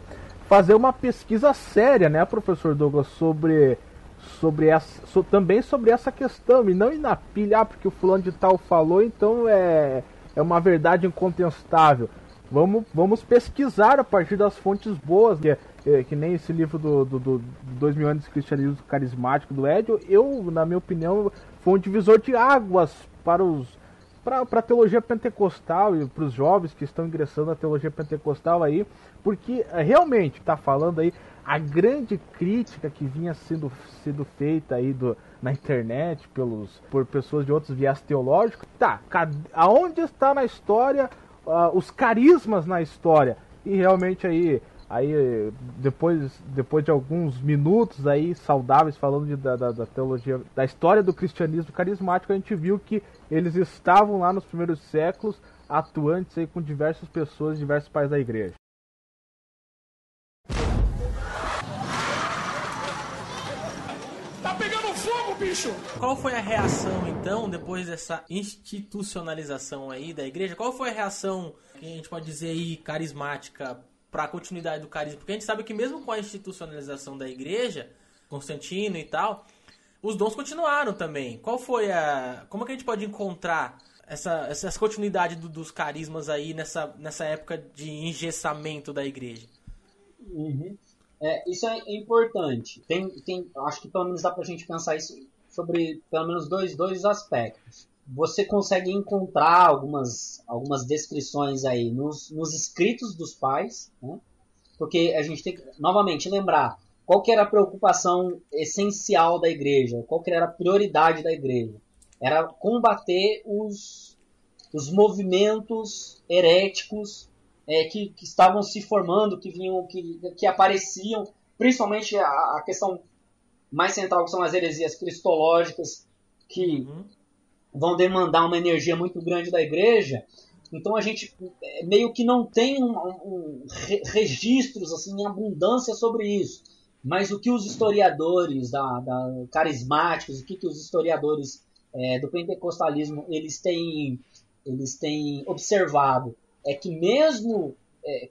fazer uma pesquisa séria, né, professor Douglas, também sobre essa questão, e não ir na pilha, porque o fulano de tal falou, então é uma verdade incontestável. Vamos pesquisar a partir das fontes boas, que nem esse livro do 2000 anos de cristianismo carismático do Edio. Na minha opinião, foi um divisor de águas para a teologia pentecostal e para os jovens que estão ingressando na teologia pentecostal aí, porque realmente está falando aí a grande crítica que vinha sendo feita aí na internet por pessoas de outros viés teológicos. Aonde está na história os carismas na história? E realmente aí depois de alguns minutos aí saudáveis falando da teologia, da história do cristianismo carismático, a gente viu que eles estavam lá nos primeiros séculos atuantes aí com diversas pessoas de diversos países da igreja. Tá pegando fogo, bicho! Qual foi a reação, então, depois dessa institucionalização aí da igreja? Qual foi a reação, que a gente pode dizer aí, carismática, para a continuidade do carisma? Porque a gente sabe que mesmo com a institucionalização da igreja, Constantino e tal, os dons continuaram também. Como é que a gente pode encontrar essa continuidade dos carismas aí nessa época de engessamento da igreja? Uhum. Isso é importante. Acho que pelo menos dá pra gente pensar isso sobre pelo menos dois aspectos. Você consegue encontrar algumas descrições aí nos escritos dos pais, né? Porque a gente tem que, novamente, lembrar qual que era a preocupação essencial da igreja, qual que era a prioridade da igreja. Era combater os movimentos heréticos que estavam se formando, que apareciam, principalmente a questão mais central, que são as heresias cristológicas, que vão demandar uma energia muito grande da igreja. Então a gente meio que não tem registros assim, em abundância sobre isso. Mas o que os historiadores carismáticos, o que os historiadores do pentecostalismo eles têm observado é que mesmo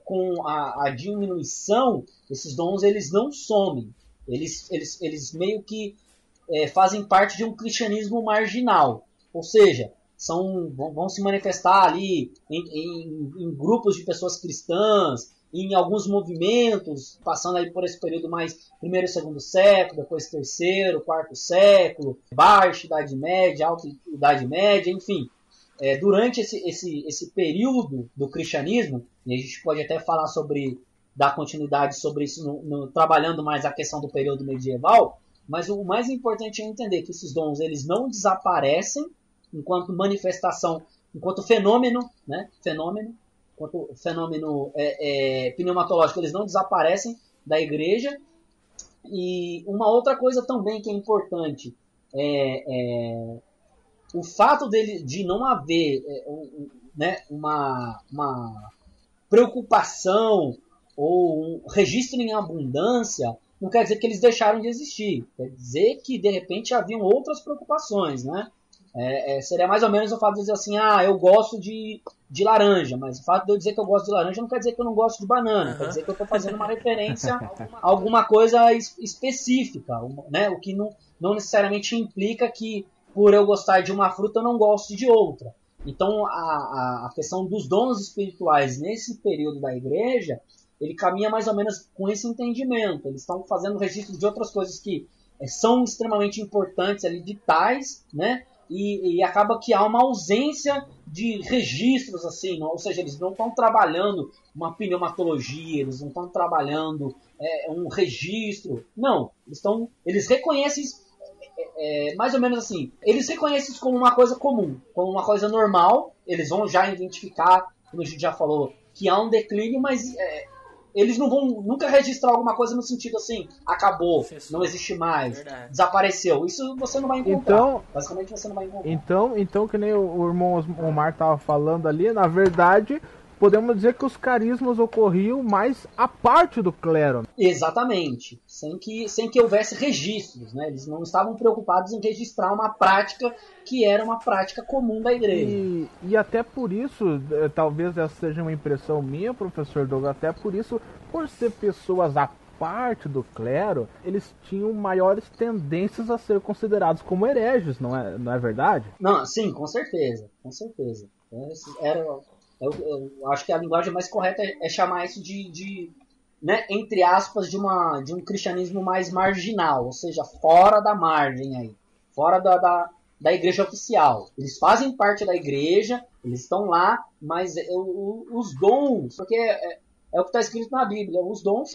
com a diminuição, esses dons eles não somem. Eles meio que fazem parte de um cristianismo marginal. Ou seja, vão se manifestar ali em grupos de pessoas cristãs, em alguns movimentos, passando ali por esse período mais primeiro e segundo século, depois terceiro, quarto século, baixa Idade Média, alta Idade Média, enfim. Durante esse período do cristianismo, e a gente pode até falar dar continuidade sobre isso trabalhando mais a questão do período medieval, mas o mais importante é entender que esses dons eles não desaparecem enquanto manifestação, enquanto fenômeno, né? Enquanto fenômeno pneumatológico, eles não desaparecem da igreja. E uma outra coisa também que é importante o fato de não haver uma preocupação ou um registro em abundância não quer dizer que eles deixaram de existir. Quer dizer que, de repente, haviam outras preocupações, né? Seria mais ou menos o fato de dizer assim, eu gosto de laranja, mas o fato de eu dizer que eu gosto de laranja não quer dizer que eu não gosto de banana, quer dizer que eu estou fazendo uma referência a alguma coisa específica, né? O que não necessariamente implica que por eu gostar de uma fruta eu não gosto de outra. Então a questão dos dons espirituais nesse período da igreja, ele caminha mais ou menos com esse entendimento. Eles estão fazendo registro de outras coisas que são extremamente importantes ali, vitais, né? E acaba que há uma ausência de registros, assim, ou seja, eles não estão trabalhando uma pneumatologia, eles não estão trabalhando um registro. Não, eles reconhecem mais ou menos assim, eles reconhecem isso como uma coisa comum, como uma coisa normal. Eles vão já identificar, como a gente já falou, que há um declínio, mas eles não vão nunca registrar alguma coisa no sentido assim, acabou, não existe mais, desapareceu. Isso você não vai encontrar. Então, basicamente você não vai encontrar. Então que nem o irmão Omar estava falando ali, na verdade, podemos dizer que os carismas ocorriam mais à parte do clero. Exatamente, sem que houvesse registros, né? Eles não estavam preocupados em registrar uma prática que era uma prática comum da igreja. E até por isso, talvez essa seja uma impressão minha, professor Douglas, até por isso, por ser pessoas à parte do clero, eles tinham maiores tendências a ser considerados como hereges, não é verdade? Não, sim, com certeza. Eu acho que a linguagem mais correta é chamar isso de né, entre aspas, de um cristianismo mais marginal, ou seja, fora da margem aí, fora da igreja oficial. Eles fazem parte da igreja, eles estão lá, mas os dons, porque é o que está escrito na Bíblia, os dons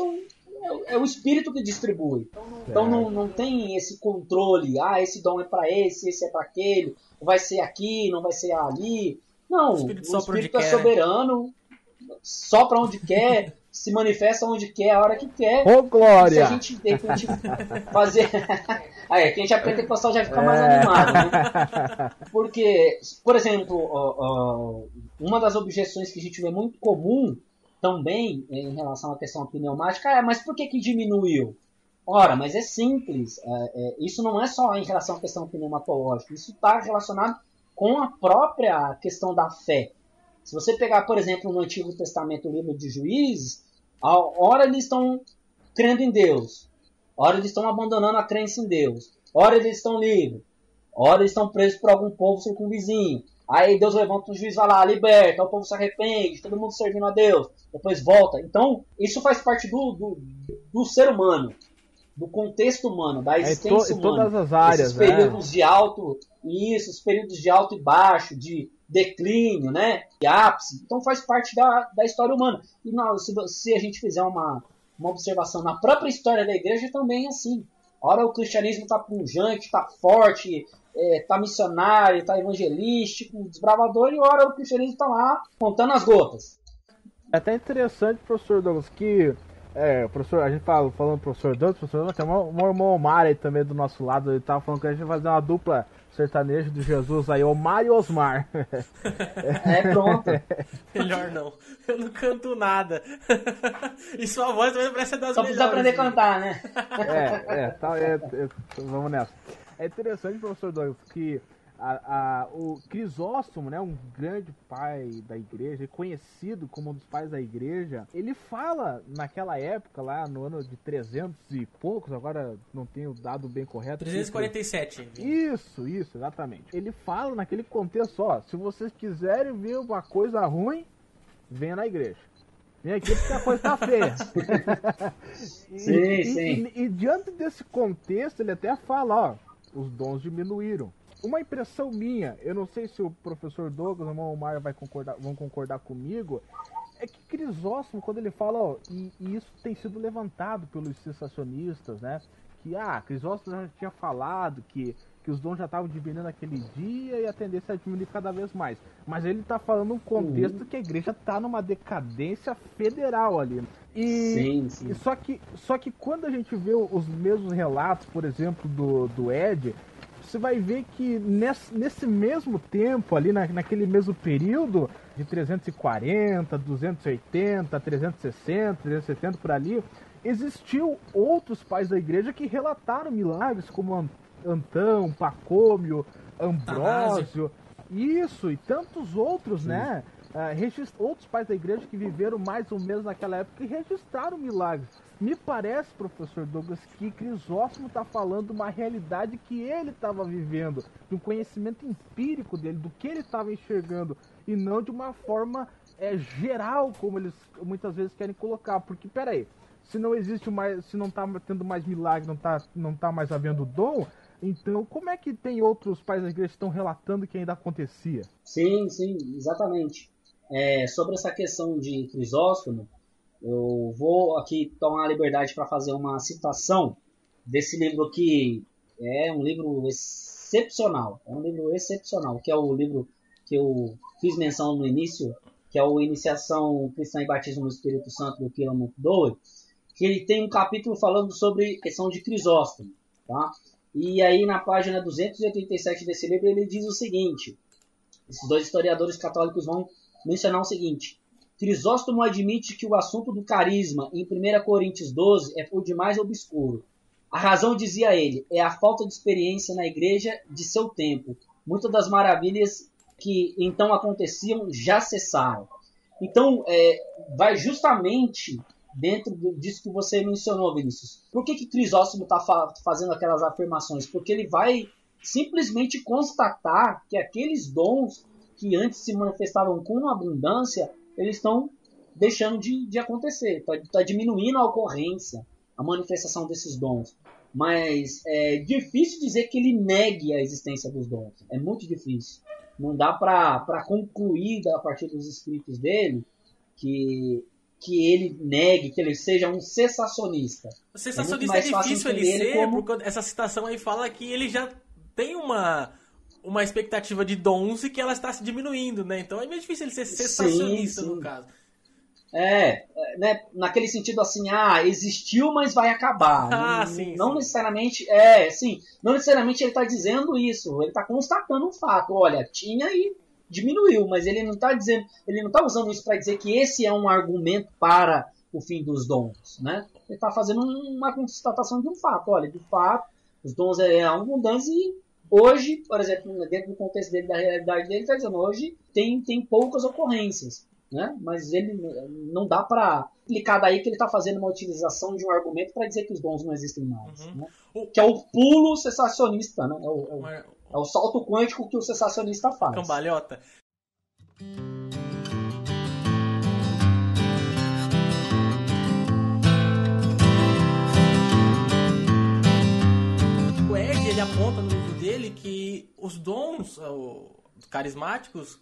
é o Espírito que distribui. Então não tem esse controle, esse dom é para esse é para aquele, vai ser aqui, não vai ser ali. Não, o Espírito é soberano, sopra onde quer, se manifesta onde quer, a hora que quer. Ô, glória! Se a gente, de repente, fazer... Aí, quem já é pentecostal já fica mais animado, né? Porque, por exemplo, uma das objeções que a gente vê muito comum também em relação à questão pneumática mas por que diminuiu? Ora, mas é simples. Isso não é só em relação à questão pneumatológica. Isso está relacionado com a própria questão da fé. Se você pegar, por exemplo, no Antigo Testamento, o livro de Juízes, ora eles estão crendo em Deus, ora eles estão abandonando a crença em Deus, ora eles estão livres, ora eles estão presos por algum povo circunvizinho. Aí Deus levanta um juiz, vai lá, liberta, o povo se arrepende, todo mundo servindo a Deus, depois volta. Então, isso faz parte do ser humano, do contexto humano, da existência humana. Todas as áreas, esses períodos de alto, esses períodos de alto e baixo, de declínio, né, de ápice. Então faz parte da história humana. E se a gente fizer uma observação na própria história da igreja, também é assim. Ora o cristianismo está pujante, está forte, está missionário, está evangelístico, desbravador, e ora o cristianismo está lá contando as gotas. É até interessante, professor Douglas, que professor, a gente falando professor Douglas, tem um irmão Omar aí também do nosso lado, ele tava falando que a gente vai fazer uma dupla sertanejo de Jesus aí, Omar e Osmar. Pronto. Melhor não. Eu não canto nada. E sua voz também parece das Só precisa aprender a cantar, né? Vamos nessa. É interessante, professor Douglas, que o Crisóstomo, né, um grande pai da igreja, conhecido como um dos pais da igreja, ele fala naquela época, lá no ano de 300 e poucos, agora não tenho o dado bem correto. 347. Isso, exatamente. Ele fala naquele contexto, se vocês quiserem ver uma coisa ruim, venha na igreja. Vem aqui porque a coisa tá feia. Sim. E diante desse contexto, ele até fala, os dons diminuíram. Uma impressão minha, eu não sei se o professor Douglas ou o Omar vão concordar comigo, é que Crisóstomo, quando ele fala, e isso tem sido levantado pelos sensacionistas, né? Que Crisóstomo já tinha falado que os dons já estavam diminuindo naquele dia e a tendência é diminuir cada vez mais. Mas ele está falando um contexto que a igreja está numa decadência federal ali. Sim. E só que quando a gente vê os mesmos relatos, por exemplo, do Ed, você vai ver que nesse mesmo tempo, ali naquele mesmo período, de 340, 280, 360, 370, por ali, existiu outros pais da igreja que relataram milagres, como Antão, Pacômio, Ambrósio, isso, e tantos outros, né? Outros pais da igreja que viveram mais ou menos naquela época e registraram milagres. Me parece, professor Douglas, que Crisóstomo está falando de uma realidade que ele estava vivendo, de um conhecimento empírico dele, do que ele estava enxergando, e não de uma forma geral, como eles muitas vezes querem colocar. Porque, peraí, se não existe mais, se não está tendo mais milagre, não tá mais havendo dom, então como é que tem outros pais da igreja que estão relatando que ainda acontecia? Sim, exatamente. Sobre essa questão de Crisóstomo, eu vou aqui tomar a liberdade para fazer uma citação desse livro que é um livro excepcional. Que é o livro que eu fiz menção no início, que é o Iniciação Cristã e Batismo no Espírito Santo, do Keelan McDowell, que ele tem um capítulo falando sobre a questão de Crisóstomo. Tá? E aí na página 287 desse livro ele diz o seguinte, esses dois historiadores católicos vão mencionar o seguinte: Crisóstomo admite que o assunto do carisma em 1 Coríntios 12 é por demais obscuro. A razão, dizia ele, é a falta de experiência na igreja de seu tempo. Muitas das maravilhas que então aconteciam já cessaram. Então, vai justamente dentro disso que você mencionou, Vinícius. Por que Crisóstomo está fazendo aquelas afirmações? Porque ele vai simplesmente constatar que aqueles dons que antes se manifestavam com abundância, eles estão deixando de acontecer. Está diminuindo a ocorrência, a manifestação desses dons. Mas é difícil dizer que ele negue a existência dos dons. É muito difícil. Não dá para concluir a partir dos escritos dele que ele negue, que ele seja um cessacionista. O cessacionista é difícil ele ser, porque essa citação aí fala que ele já tem uma expectativa de dons e que ela está se diminuindo, né? Então é meio difícil ele ser cessacionista, sim. No caso. Né? Naquele sentido assim, existiu, mas vai acabar. Não necessariamente, não necessariamente ele está dizendo isso, ele está constatando um fato. Olha, tinha e diminuiu, mas ele não está dizendo, ele não está usando isso para dizer que esse é um argumento para o fim dos dons, né? Ele está fazendo uma constatação de um fato. Olha, de fato, os dons abundantes e hoje, por exemplo, dentro do contexto dele, da realidade dele, ele está dizendo hoje tem poucas ocorrências. Né? Mas ele não dá para explicar daí que ele está fazendo uma utilização de um argumento para dizer que os dons não existem mais. Né? Que é o pulo cessacionista, né? É o salto quântico que o cessacionista faz. Cambalhota. O Ed, ele aponta no livro dele que os dons carismáticos,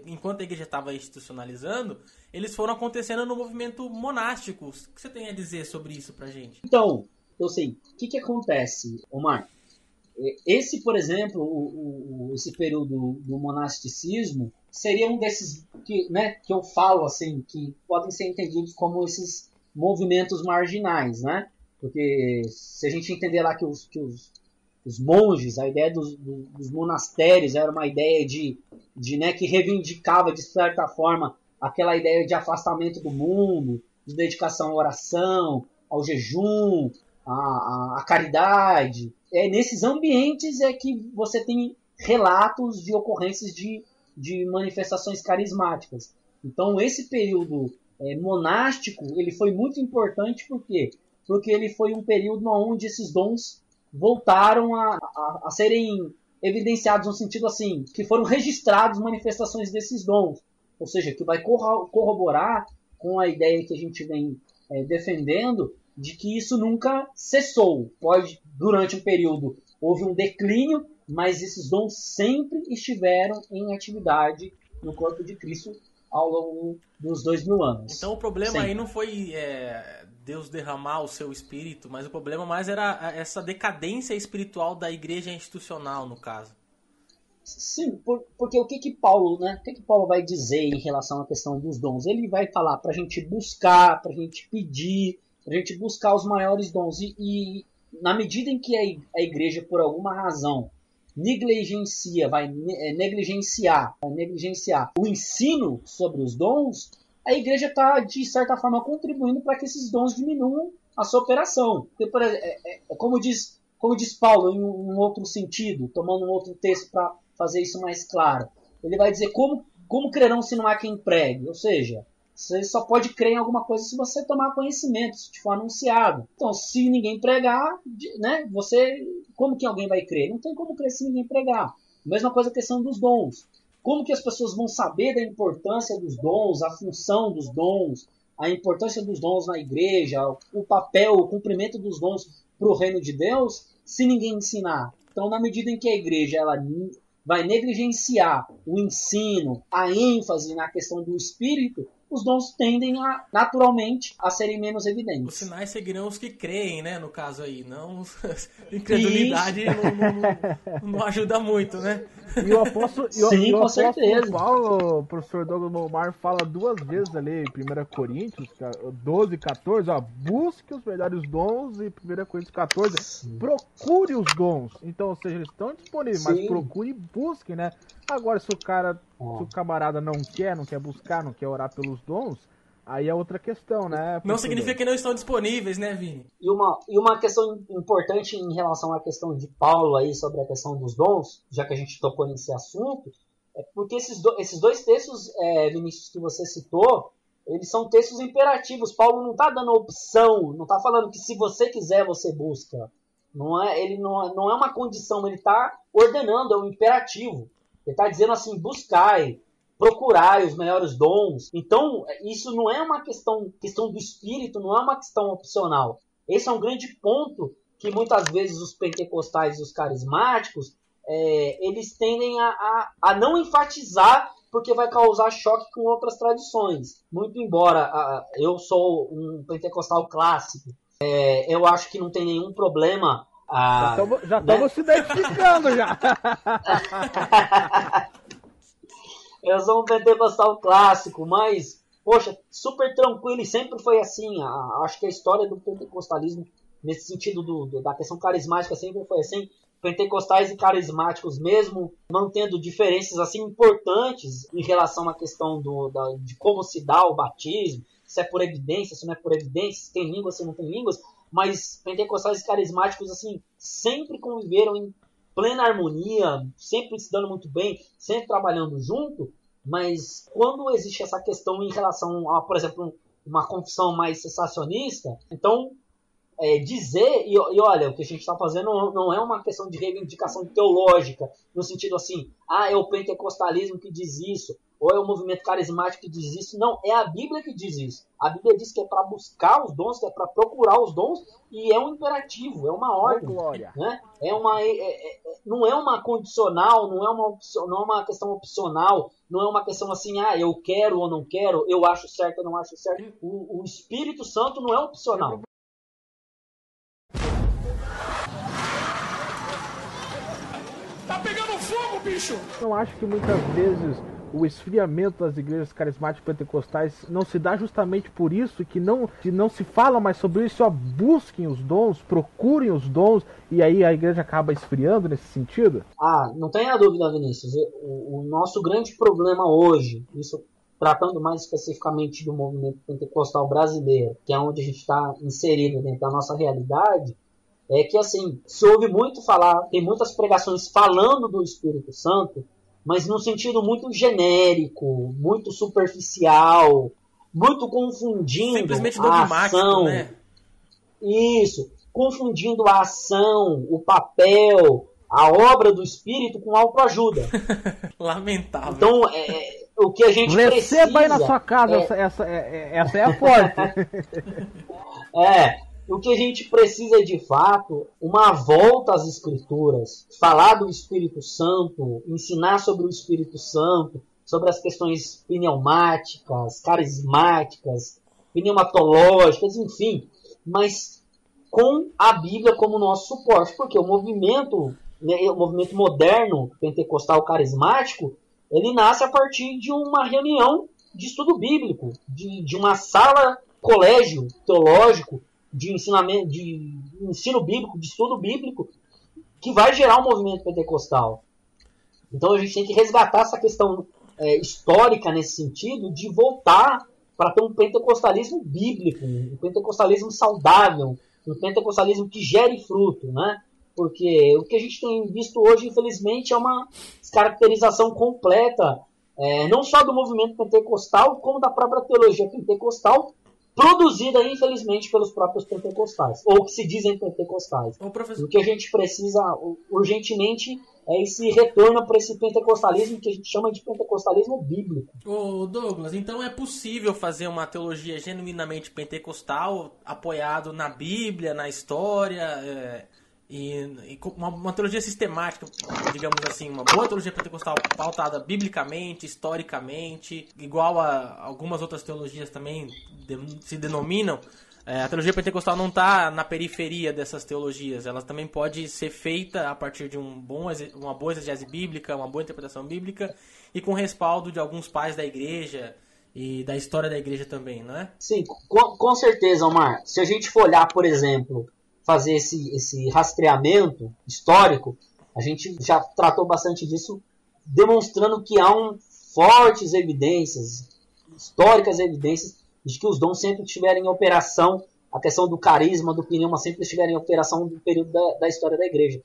enquanto a igreja estava institucionalizando, eles foram acontecendo no movimento monástico. O que você tem a dizer sobre isso pra gente? Então, eu sei. O que acontece, Omar? Esse, por exemplo, esse período do monasticismo seria um desses que eu falo assim, que podem ser entendidos como esses movimentos marginais, né? Porque se a gente entender lá que os monges, a ideia dos monastérios era uma ideia que reivindicava, de certa forma, aquela ideia de afastamento do mundo, de dedicação à oração, ao jejum, à caridade. Nesses ambientes é que você tem relatos de ocorrências de manifestações carismáticas. Então, esse período monástico ele foi muito importante, por quê? Porque ele foi um período onde esses dons voltaram a serem evidenciados no sentido assim, que foram registrados manifestações desses dons. Ou seja, que vai corroborar com a ideia que a gente vem defendendo de que isso nunca cessou. Durante um período houve um declínio, mas esses dons sempre estiveram em atividade no corpo de Cristo ao longo dos 2000 anos. Então o problema aí não foi Deus derramar o seu espírito, mas o problema mais era essa decadência espiritual da igreja institucional, no caso. Sim, porque o que Paulo vai dizer em relação à questão dos dons? Ele vai falar para a gente buscar, para a gente pedir, para a gente buscar os maiores dons. E na medida em que a igreja, por alguma razão, vai negligenciar o ensino sobre os dons, a igreja está, de certa forma, contribuindo para que esses dons diminuam a sua operação. Como diz Paulo, em um outro sentido, tomando um outro texto para fazer isso mais claro. Ele vai dizer como crerão se não há quem pregue? Ou seja, você só pode crer em alguma coisa se você tomar conhecimento, se te for anunciado. Então, se ninguém pregar, né, como que alguém vai crer? Não tem como crer se ninguém pregar. Mesma coisa a questão dos dons. Como que as pessoas vão saber da importância dos dons, a função dos dons, a importância dos dons na igreja, o papel, o cumprimento dos dons para o reino de Deus, se ninguém ensinar? Então, na medida em que a igreja ela vai negligenciar o ensino, a ênfase na questão do espírito, os dons tendem naturalmente a serem menos evidentes. Os sinais seguirão os que creem, né? No caso aí, não incredulidade não ajuda muito, né? E o apóstolo, Sim, com certeza. Paulo, o professor Douglas Momar fala 2 vezes ali em 1 Coríntios 12, 14, busque os melhores dons, e 1 Coríntios 14, procure os dons. Então, ou seja, eles estão disponíveis, mas procure e busque, né? Agora, se o camarada não quer buscar, não quer orar pelos dons, aí é outra questão, né? Não significa que não estão disponíveis, né, Vini? E uma questão importante em relação à questão de Paulo aí, sobre a questão dos dons, já que a gente tocou nesse assunto, é porque esses dois textos, Vinícius, que você citou, eles são textos imperativos. Paulo não está dando opção, não está falando que se você quiser, você busca. Não é uma condição, ele está ordenando, é um imperativo. Ele está dizendo assim, buscai, procurai os melhores dons. Então, isso não é uma questão do espírito, não é uma questão opcional. Esse é um grande ponto que muitas vezes os pentecostais e os carismáticos, eles tendem a não enfatizar, porque vai causar choque com outras tradições. Muito embora eu sou um pentecostal clássico, eu acho que não tem nenhum problema. Já estamos se identificando já. Eu sou um pentecostal clássico, mas, poxa, super tranquilo e sempre foi assim. Acho que a história do pentecostalismo, nesse sentido da questão carismática, sempre foi assim. Pentecostais e carismáticos, mesmo mantendo diferenças assim importantes em relação à questão de como se dá o batismo, se é por evidência, se não é por evidência, se tem línguas, se não tem línguas, mas pentecostais e carismáticos assim sempre conviveram em plena harmonia, sempre se dando muito bem, sempre trabalhando junto. Mas quando existe essa questão em relação a, por exemplo, uma confissão mais cessacionista, então dizer, e olha, o que a gente está fazendo não é uma questão de reivindicação teológica, no sentido assim, é o pentecostalismo que diz isso, ou é o movimento carismático que diz isso. Não, é a Bíblia que diz isso. A Bíblia diz que é para buscar os dons, que é para procurar os dons, e é um imperativo, é uma ordem. Glória. Né? Não é uma condicional, não é uma questão opcional, não é uma questão assim, eu quero ou não quero, eu acho certo ou não acho certo. O Espírito Santo não é opcional. Tá pegando fogo, bicho! Eu acho que muitas vezes o esfriamento das igrejas carismáticas pentecostais não se dá justamente por isso, que não se fala mais sobre isso, busquem os dons, procurem os dons, e aí a igreja acaba esfriando nesse sentido? Não tenha dúvida, Vinícius. O nosso grande problema hoje, isso tratando mais especificamente do movimento pentecostal brasileiro, que é onde a gente está inserido dentro da nossa realidade, é que assim, se ouve muito falar, tem muitas pregações falando do Espírito Santo, mas num sentido muito genérico, muito superficial, muito confundindo simplesmente a ação. Né? Isso, confundindo a ação, o papel, a obra do Espírito com autoajuda. Lamentável. Então, o que a gente precisa... Receba aí na sua casa, essa é a forte. O que a gente precisa é, de fato, uma volta às Escrituras, falar do Espírito Santo, ensinar sobre o Espírito Santo, sobre as questões pneumáticas, carismáticas, pneumatológicas, enfim, mas com a Bíblia como nosso suporte, porque o movimento moderno, pentecostal carismático, ele nasce a partir de uma reunião de estudo bíblico, de uma sala, colégio teológico, de ensinamento, de ensino bíblico, de estudo bíblico, que vai gerar um movimento pentecostal. Então a gente tem que resgatar essa questão histórica nesse sentido, de voltar para ter um pentecostalismo bíblico, um pentecostalismo saudável, um pentecostalismo que gere fruto, né? Porque o que a gente tem visto hoje, infelizmente, é uma descaracterização completa, não só do movimento pentecostal, como da própria teologia pentecostal, produzida, infelizmente, pelos próprios pentecostais, ou que se dizem pentecostais. O que a gente precisa urgentemente é esse retorno para esse pentecostalismo que a gente chama de pentecostalismo bíblico. Ô Douglas, então é possível fazer uma teologia genuinamente pentecostal, apoiado na Bíblia, na história, e uma teologia sistemática, digamos assim, uma boa teologia pentecostal pautada biblicamente, historicamente, igual a algumas outras teologias também se denominam. A teologia pentecostal não está na periferia dessas teologias, ela também pode ser feita a partir de uma boa exegese bíblica, uma boa interpretação bíblica e com respaldo de alguns pais da igreja e da história da igreja também, não é? Sim, com certeza, Omar. Se a gente for olhar, por exemplo, fazer esse rastreamento histórico, a gente já tratou bastante disso demonstrando que há fortes evidências, históricas evidências, de que os dons sempre estiveram em operação, a questão do carisma, do pneuma, sempre estiveram em operação no período da história da igreja.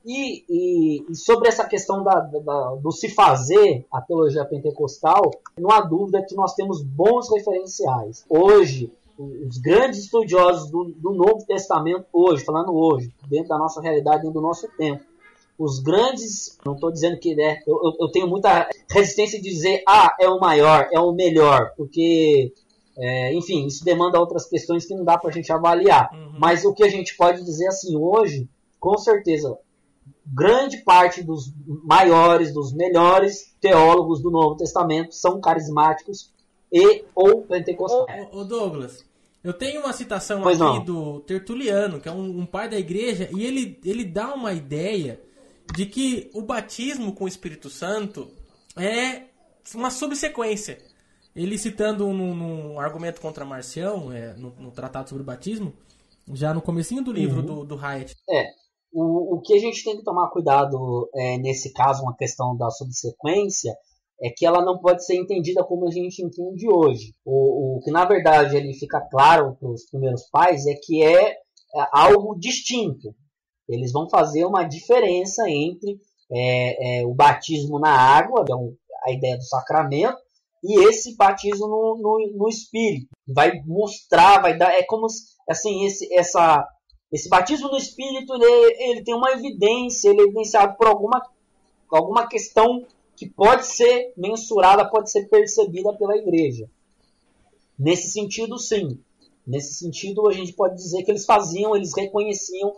E sobre essa questão do se fazer a teologia pentecostal, não há dúvida que nós temos bons referenciais. Hoje, os grandes estudiosos do Novo Testamento, falando hoje, dentro da nossa realidade, dentro do nosso tempo, os grandes, não estou dizendo que eu tenho muita resistência de dizer, é o maior, é o melhor, porque, enfim, isso demanda outras questões que não dá para a gente avaliar. Mas o que a gente pode dizer assim, hoje, com certeza, grande parte dos maiores, dos melhores teólogos do Novo Testamento são carismáticos ou pentecostais. Ô Douglas, eu tenho uma citação pois aqui não. do Tertuliano, que é um pai da igreja, e ele dá uma ideia de que o batismo com o Espírito Santo é uma subsequência. Ele citando num argumento contra Marcião, no Tratado sobre o Batismo, já no comecinho do livro do Hyatt. O que a gente tem que tomar cuidado nesse caso, uma questão da subsequência, é que ela não pode ser entendida como a gente entende hoje. O que, na verdade, ele fica claro para os primeiros pais é que é algo distinto. Eles vão fazer uma diferença entre o batismo na água, que é a ideia do sacramento, e esse batismo no Espírito. Vai mostrar, vai dar... É como assim, esse batismo no Espírito, ele tem uma evidência, ele é evidenciado por alguma questão que pode ser mensurada, pode ser percebida pela igreja. Nesse sentido, sim. Nesse sentido, a gente pode dizer que eles reconheciam,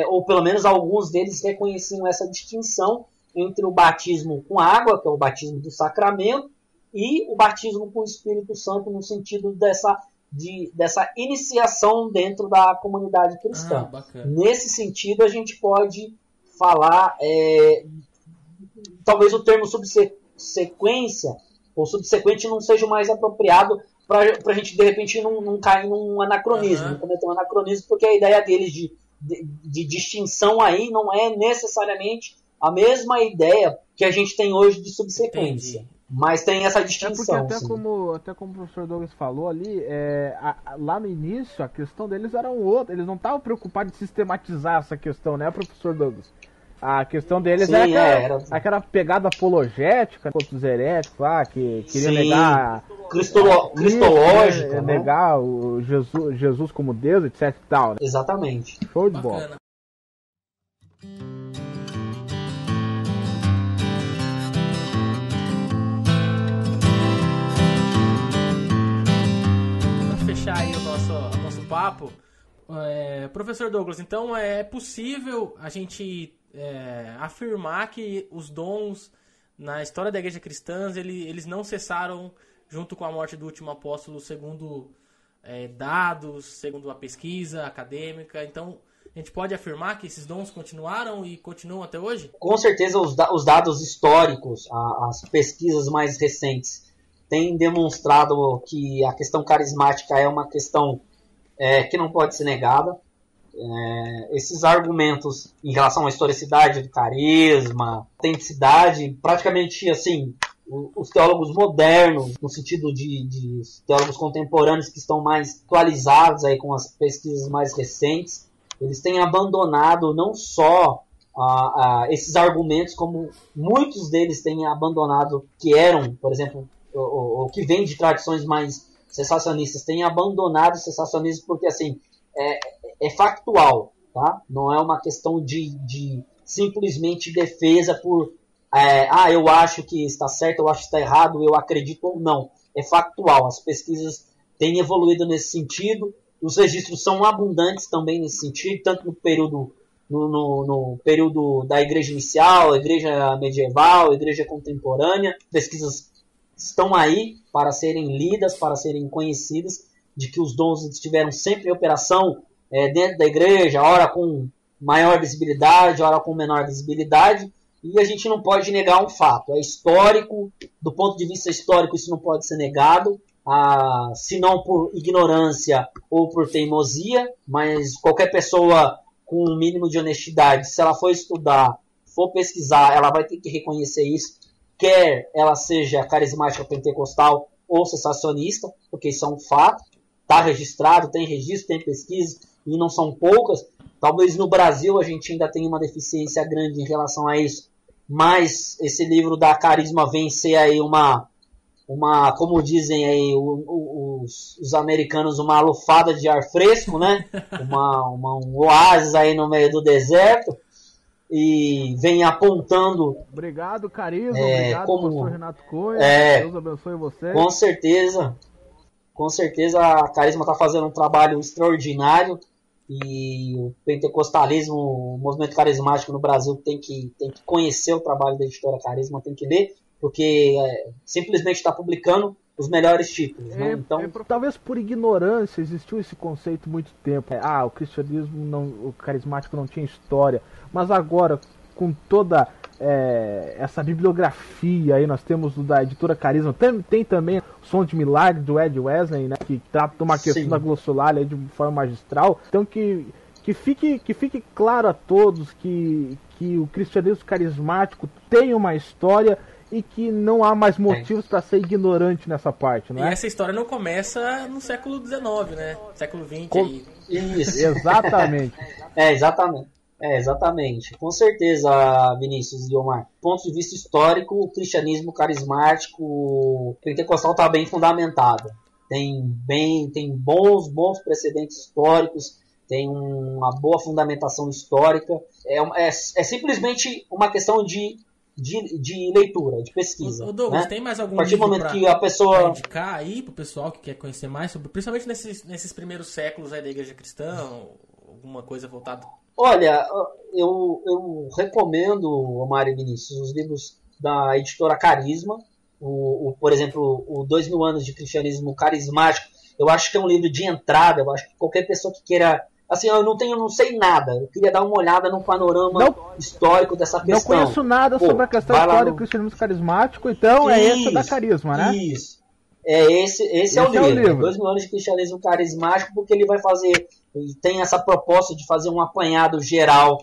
ou pelo menos alguns deles reconheciam essa distinção entre o batismo com água, que é o batismo do sacramento, e o batismo com o Espírito Santo, no sentido dessa iniciação dentro da comunidade cristã. Nesse sentido, a gente pode falar, talvez o termo subsequência ou subsequente não seja o mais apropriado para a gente, de repente, não cair num anacronismo, não cometer um anacronismo, porque a ideia deles de distinção aí não é necessariamente a mesma ideia que a gente tem hoje de subsequência. Entendi. Mas tem essa distinção. Porque até como o professor Douglas falou ali, lá no início a questão deles era outra. Eles não estavam preocupados em sistematizar essa questão, né, professor Douglas? A questão deles era aquela pegada apologética contra os heréticos lá, que queria negar... Cristológica, né? Negar o Jesus como Deus, etc e tal. Né? Exatamente. Show de bola. Fechar aí o nosso papo, professor Douglas, então é possível a gente afirmar que os dons na história da igreja cristã eles não cessaram junto com a morte do último apóstolo, segundo dados, segundo a pesquisa acadêmica. Então a gente pode afirmar que esses dons continuaram e continuam até hoje? Com certeza os dados históricos, as pesquisas mais recentes tem demonstrado que a questão carismática é uma questão que não pode ser negada. Esses argumentos em relação à historicidade do carisma, autenticidade, praticamente assim, os teólogos modernos, no sentido de teólogos contemporâneos que estão mais atualizados aí com as pesquisas mais recentes, eles têm abandonado não só esses argumentos, como muitos deles têm abandonado, que eram, por exemplo, ou que vem de tradições mais cessacionistas, têm abandonado o cessacionismo porque assim é factual, tá? Não é uma questão de simplesmente defesa por eu acho que está certo, eu acho que está errado, eu acredito ou não. É factual, as pesquisas têm evoluído nesse sentido, os registros são abundantes também nesse sentido, tanto no período no período da igreja inicial, igreja medieval, igreja contemporânea. Pesquisas estão aí para serem lidas, para serem conhecidas, de que os dons estiveram sempre em operação dentro da igreja, ora com maior visibilidade, ora com menor visibilidade, e a gente não pode negar um fato. É histórico, do ponto de vista histórico isso não pode ser negado, se não por ignorância ou por teimosia, mas qualquer pessoa com um mínimo de honestidade, se ela for estudar, for pesquisar, ela vai ter que reconhecer isso, quer ela seja carismática pentecostal ou sensacionista, porque isso é um fato, está registrado, tem registro, tem pesquisa, e não são poucas. Talvez no Brasil a gente ainda tenha uma deficiência grande em relação a isso, mas esse livro da Carisma vem ser aí uma como dizem aí os americanos, uma lufada de ar fresco, né? Um oásis aí no meio do deserto, e vem apontando. Obrigado, Carisma, obrigado, professor Renato Cunha, Deus abençoe você. Com certeza a Carisma está fazendo um trabalho extraordinário, e o pentecostalismo, o movimento carismático no Brasil tem que conhecer o trabalho da editora Carisma, tem que ler, porque simplesmente está publicando os melhores títulos. Né? Então, talvez por ignorância existiu esse conceito muito tempo. O cristianismo, o carismático não tinha história. Mas agora, com toda essa bibliografia aí, nós temos da editora Carisma, tem também o Som de Milagre, do Ed Wesley, né, que trata de uma questão da glossolalia de forma magistral. Então que fique claro a todos que o cristianismo carismático tem uma história e que não há mais motivos para ser ignorante nessa parte, não é? E essa história não começa no século XIX, né? Século XX. Isso. Exatamente. Exatamente. Com certeza, Vinícius e Omar. Do ponto de vista histórico, o cristianismo carismático pentecostal está bem fundamentado. Tem bons precedentes históricos, tem uma boa fundamentação histórica. É simplesmente uma questão de leitura, de pesquisa. O Douglas, né? tem mais algum a partir do livro momento que a pessoa pra indicar aí pro pessoal que quer conhecer mais sobre, principalmente nesses primeiros séculos aí da Igreja Cristã, alguma coisa voltada? Olha, eu recomendo, Omar e Vinícius, os livros da editora Carisma, por exemplo, o 2000 anos de cristianismo carismático. Eu acho que é um livro de entrada. Eu acho que qualquer pessoa que queira, assim, eu não sei nada, eu queria dar uma olhada no panorama histórico dessa questão. Não conheço nada sobre a questão histórica do cristianismo carismático, então esse da Carisma, né? Isso. Esse é o livro. 2000 anos de cristianismo carismático, porque ele tem essa proposta de fazer um apanhado geral,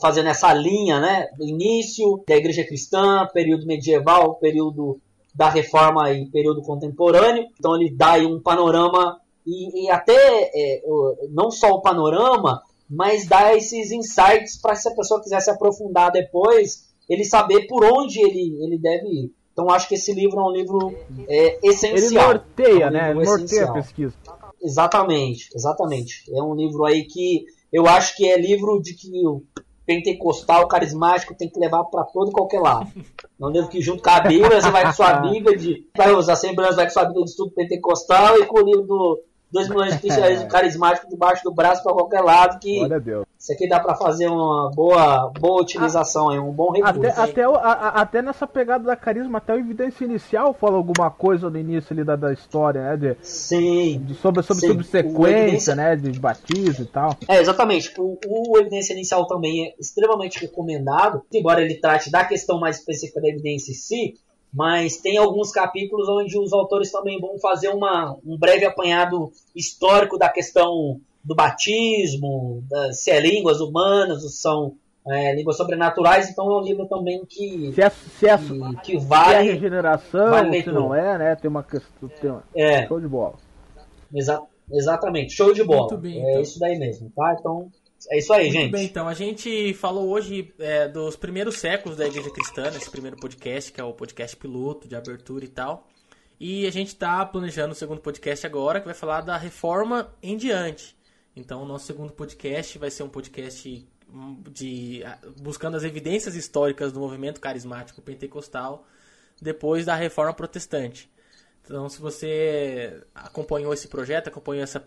fazendo essa linha, né? Início da Igreja Cristã, período medieval, período da Reforma e período contemporâneo. Então ele dá aí um panorama, e até não só o panorama, mas dá esses insights para, se a pessoa quiser se aprofundar depois, ele saber por onde ele deve ir. Então acho que esse livro é um livro essencial. Ele norteia, né? Ele norteia a pesquisa. Exatamente. É um livro aí que eu acho que é livro de que o pentecostal carismático tem que levar para todo e qualquer lado. É um livro que, junto com a Bíblia, você vai com sua Bíblia as Assembleias vai com sua Bíblia de estudo pentecostal, e com o livro do 2000 anos de cristianismo carismático debaixo do braço para qualquer lado, que isso aqui dá para fazer uma boa utilização, um bom recurso. Até nessa pegada da Carisma, até o Evidência Inicial fala alguma coisa no início ali da história, né? Sobre sequência, né? De batismo e tal. Exatamente. O Evidência Inicial também é extremamente recomendado, embora ele trate da questão mais específica da evidência em si, mas tem alguns capítulos onde os autores também vão fazer um breve apanhado histórico da questão do batismo, se é línguas humanas ou são línguas sobrenaturais. Então é um livro também que vale a regeneração, vale, se não né? Tem uma questão. Show de bola. Exatamente, show de bola. Muito bem, então. Isso daí mesmo, tá? Então é isso aí, gente. Muito bem, então. A gente falou hoje dos primeiros séculos da Igreja Cristã, nesse primeiro podcast, que é o podcast piloto, de abertura e tal. E a gente está planejando o segundo podcast agora, que vai falar da Reforma em diante. Então, o nosso segundo podcast vai ser um podcast buscando as evidências históricas do movimento carismático pentecostal depois da Reforma Protestante. Então, se você acompanhou esse projeto, acompanhou esse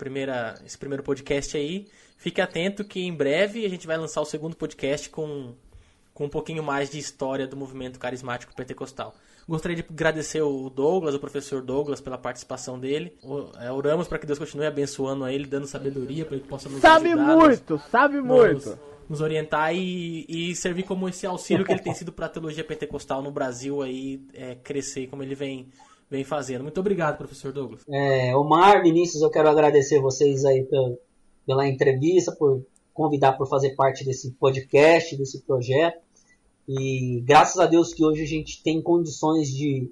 primeiro podcast aí, fique atento que em breve a gente vai lançar o segundo podcast com um pouquinho mais de história do movimento carismático pentecostal. Gostaria de agradecer o Douglas, o professor Douglas, pela participação dele. Oramos para que Deus continue abençoando a ele, dando sabedoria para que ele possa nos ajudar. Sabe muito! Nos orientar e servir como esse auxílio que ele tem sido para a teologia pentecostal no Brasil aí, crescer como ele vem fazendo. Muito obrigado, professor Douglas. Omar, Vinícius, eu quero agradecer vocês aí pela entrevista, por convidar por fazer parte desse podcast, desse projeto. E graças a Deus que hoje a gente tem condições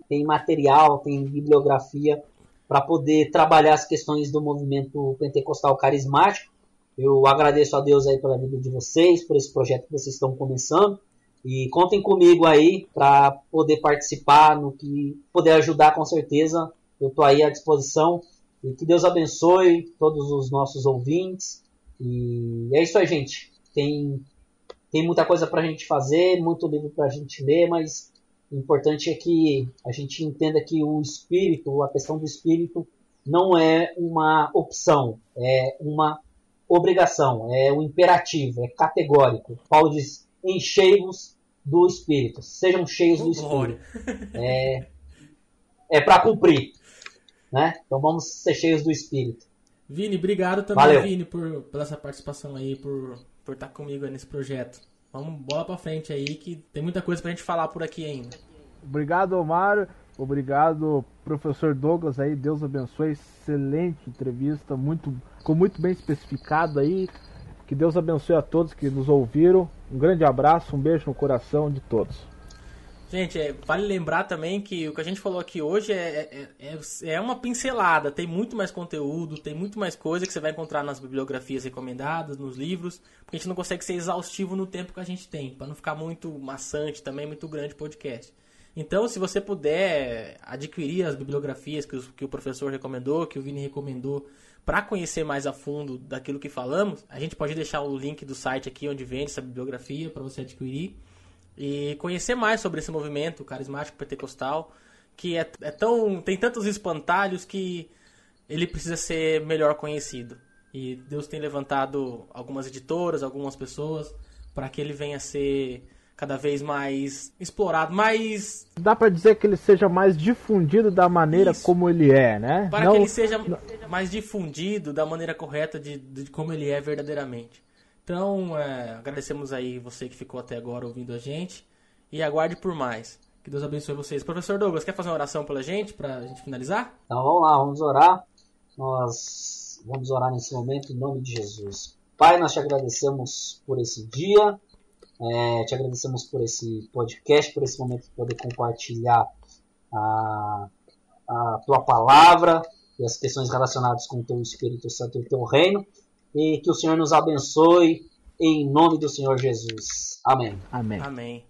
tem material, tem bibliografia para poder trabalhar as questões do movimento pentecostal carismático. Eu agradeço a Deus aí pela vida de vocês, por esse projeto que vocês estão começando. E contem comigo aí para poder participar, no que puder ajudar, com certeza. Eu estou aí à disposição. E que Deus abençoe todos os nossos ouvintes. E é isso aí, gente. Tem muita coisa para a gente fazer, muito livro para a gente ler, mas o importante é que a gente entenda que o espírito, a questão do espírito, não é uma opção, é uma obrigação, é um imperativo, é categórico. Paulo diz, enchei-vos do espírito, sejam cheios do espírito. É para cumprir, né? Então vamos ser cheios do espírito. Vini, obrigado também, Valeu. Vini, por essa participação aí, por estar comigo aí nesse projeto. Vamos bola pra frente aí, que tem muita coisa pra gente falar por aqui ainda. Obrigado, Omar. Obrigado, professor Douglas aí. Deus abençoe. Excelente entrevista, ficou muito bem especificado aí. Que Deus abençoe a todos que nos ouviram. Um grande abraço, um beijo no coração de todos. Gente, vale lembrar também que o que a gente falou aqui hoje é uma pincelada. Tem muito mais conteúdo, tem muito mais coisa que você vai encontrar nas bibliografias recomendadas, nos livros, porque a gente não consegue ser exaustivo no tempo que a gente tem, para não ficar muito maçante também, muito grande o podcast. Então, se você puder adquirir as bibliografias que o professor recomendou, que o Vini recomendou, para conhecer mais a fundo daquilo que falamos, a gente pode deixar o link do site aqui onde vende essa bibliografia para você adquirir. E conhecer mais sobre esse movimento carismático pentecostal, que tem tantos espantalhos que ele precisa ser melhor conhecido. E Deus tem levantado algumas editoras, algumas pessoas, para que ele venha a ser cada vez mais explorado, mais... Dá pra dizer que ele seja mais difundido da maneira como ele é, né? Para que ele seja mais difundido da maneira correta de como ele é verdadeiramente. Então, agradecemos aí você que ficou até agora ouvindo a gente e aguarde por mais. Que Deus abençoe vocês. Professor Douglas, quer fazer uma oração pela gente, pra gente finalizar? Então vamos lá, vamos orar. Nós vamos orar nesse momento em nome de Jesus. Pai, nós te agradecemos por esse dia, te agradecemos por esse podcast, por esse momento de poder compartilhar a tua palavra e as questões relacionadas com o teu Espírito Santo e o teu reino. E que o Senhor nos abençoe em nome do Senhor Jesus. Amém. Amém. Amém.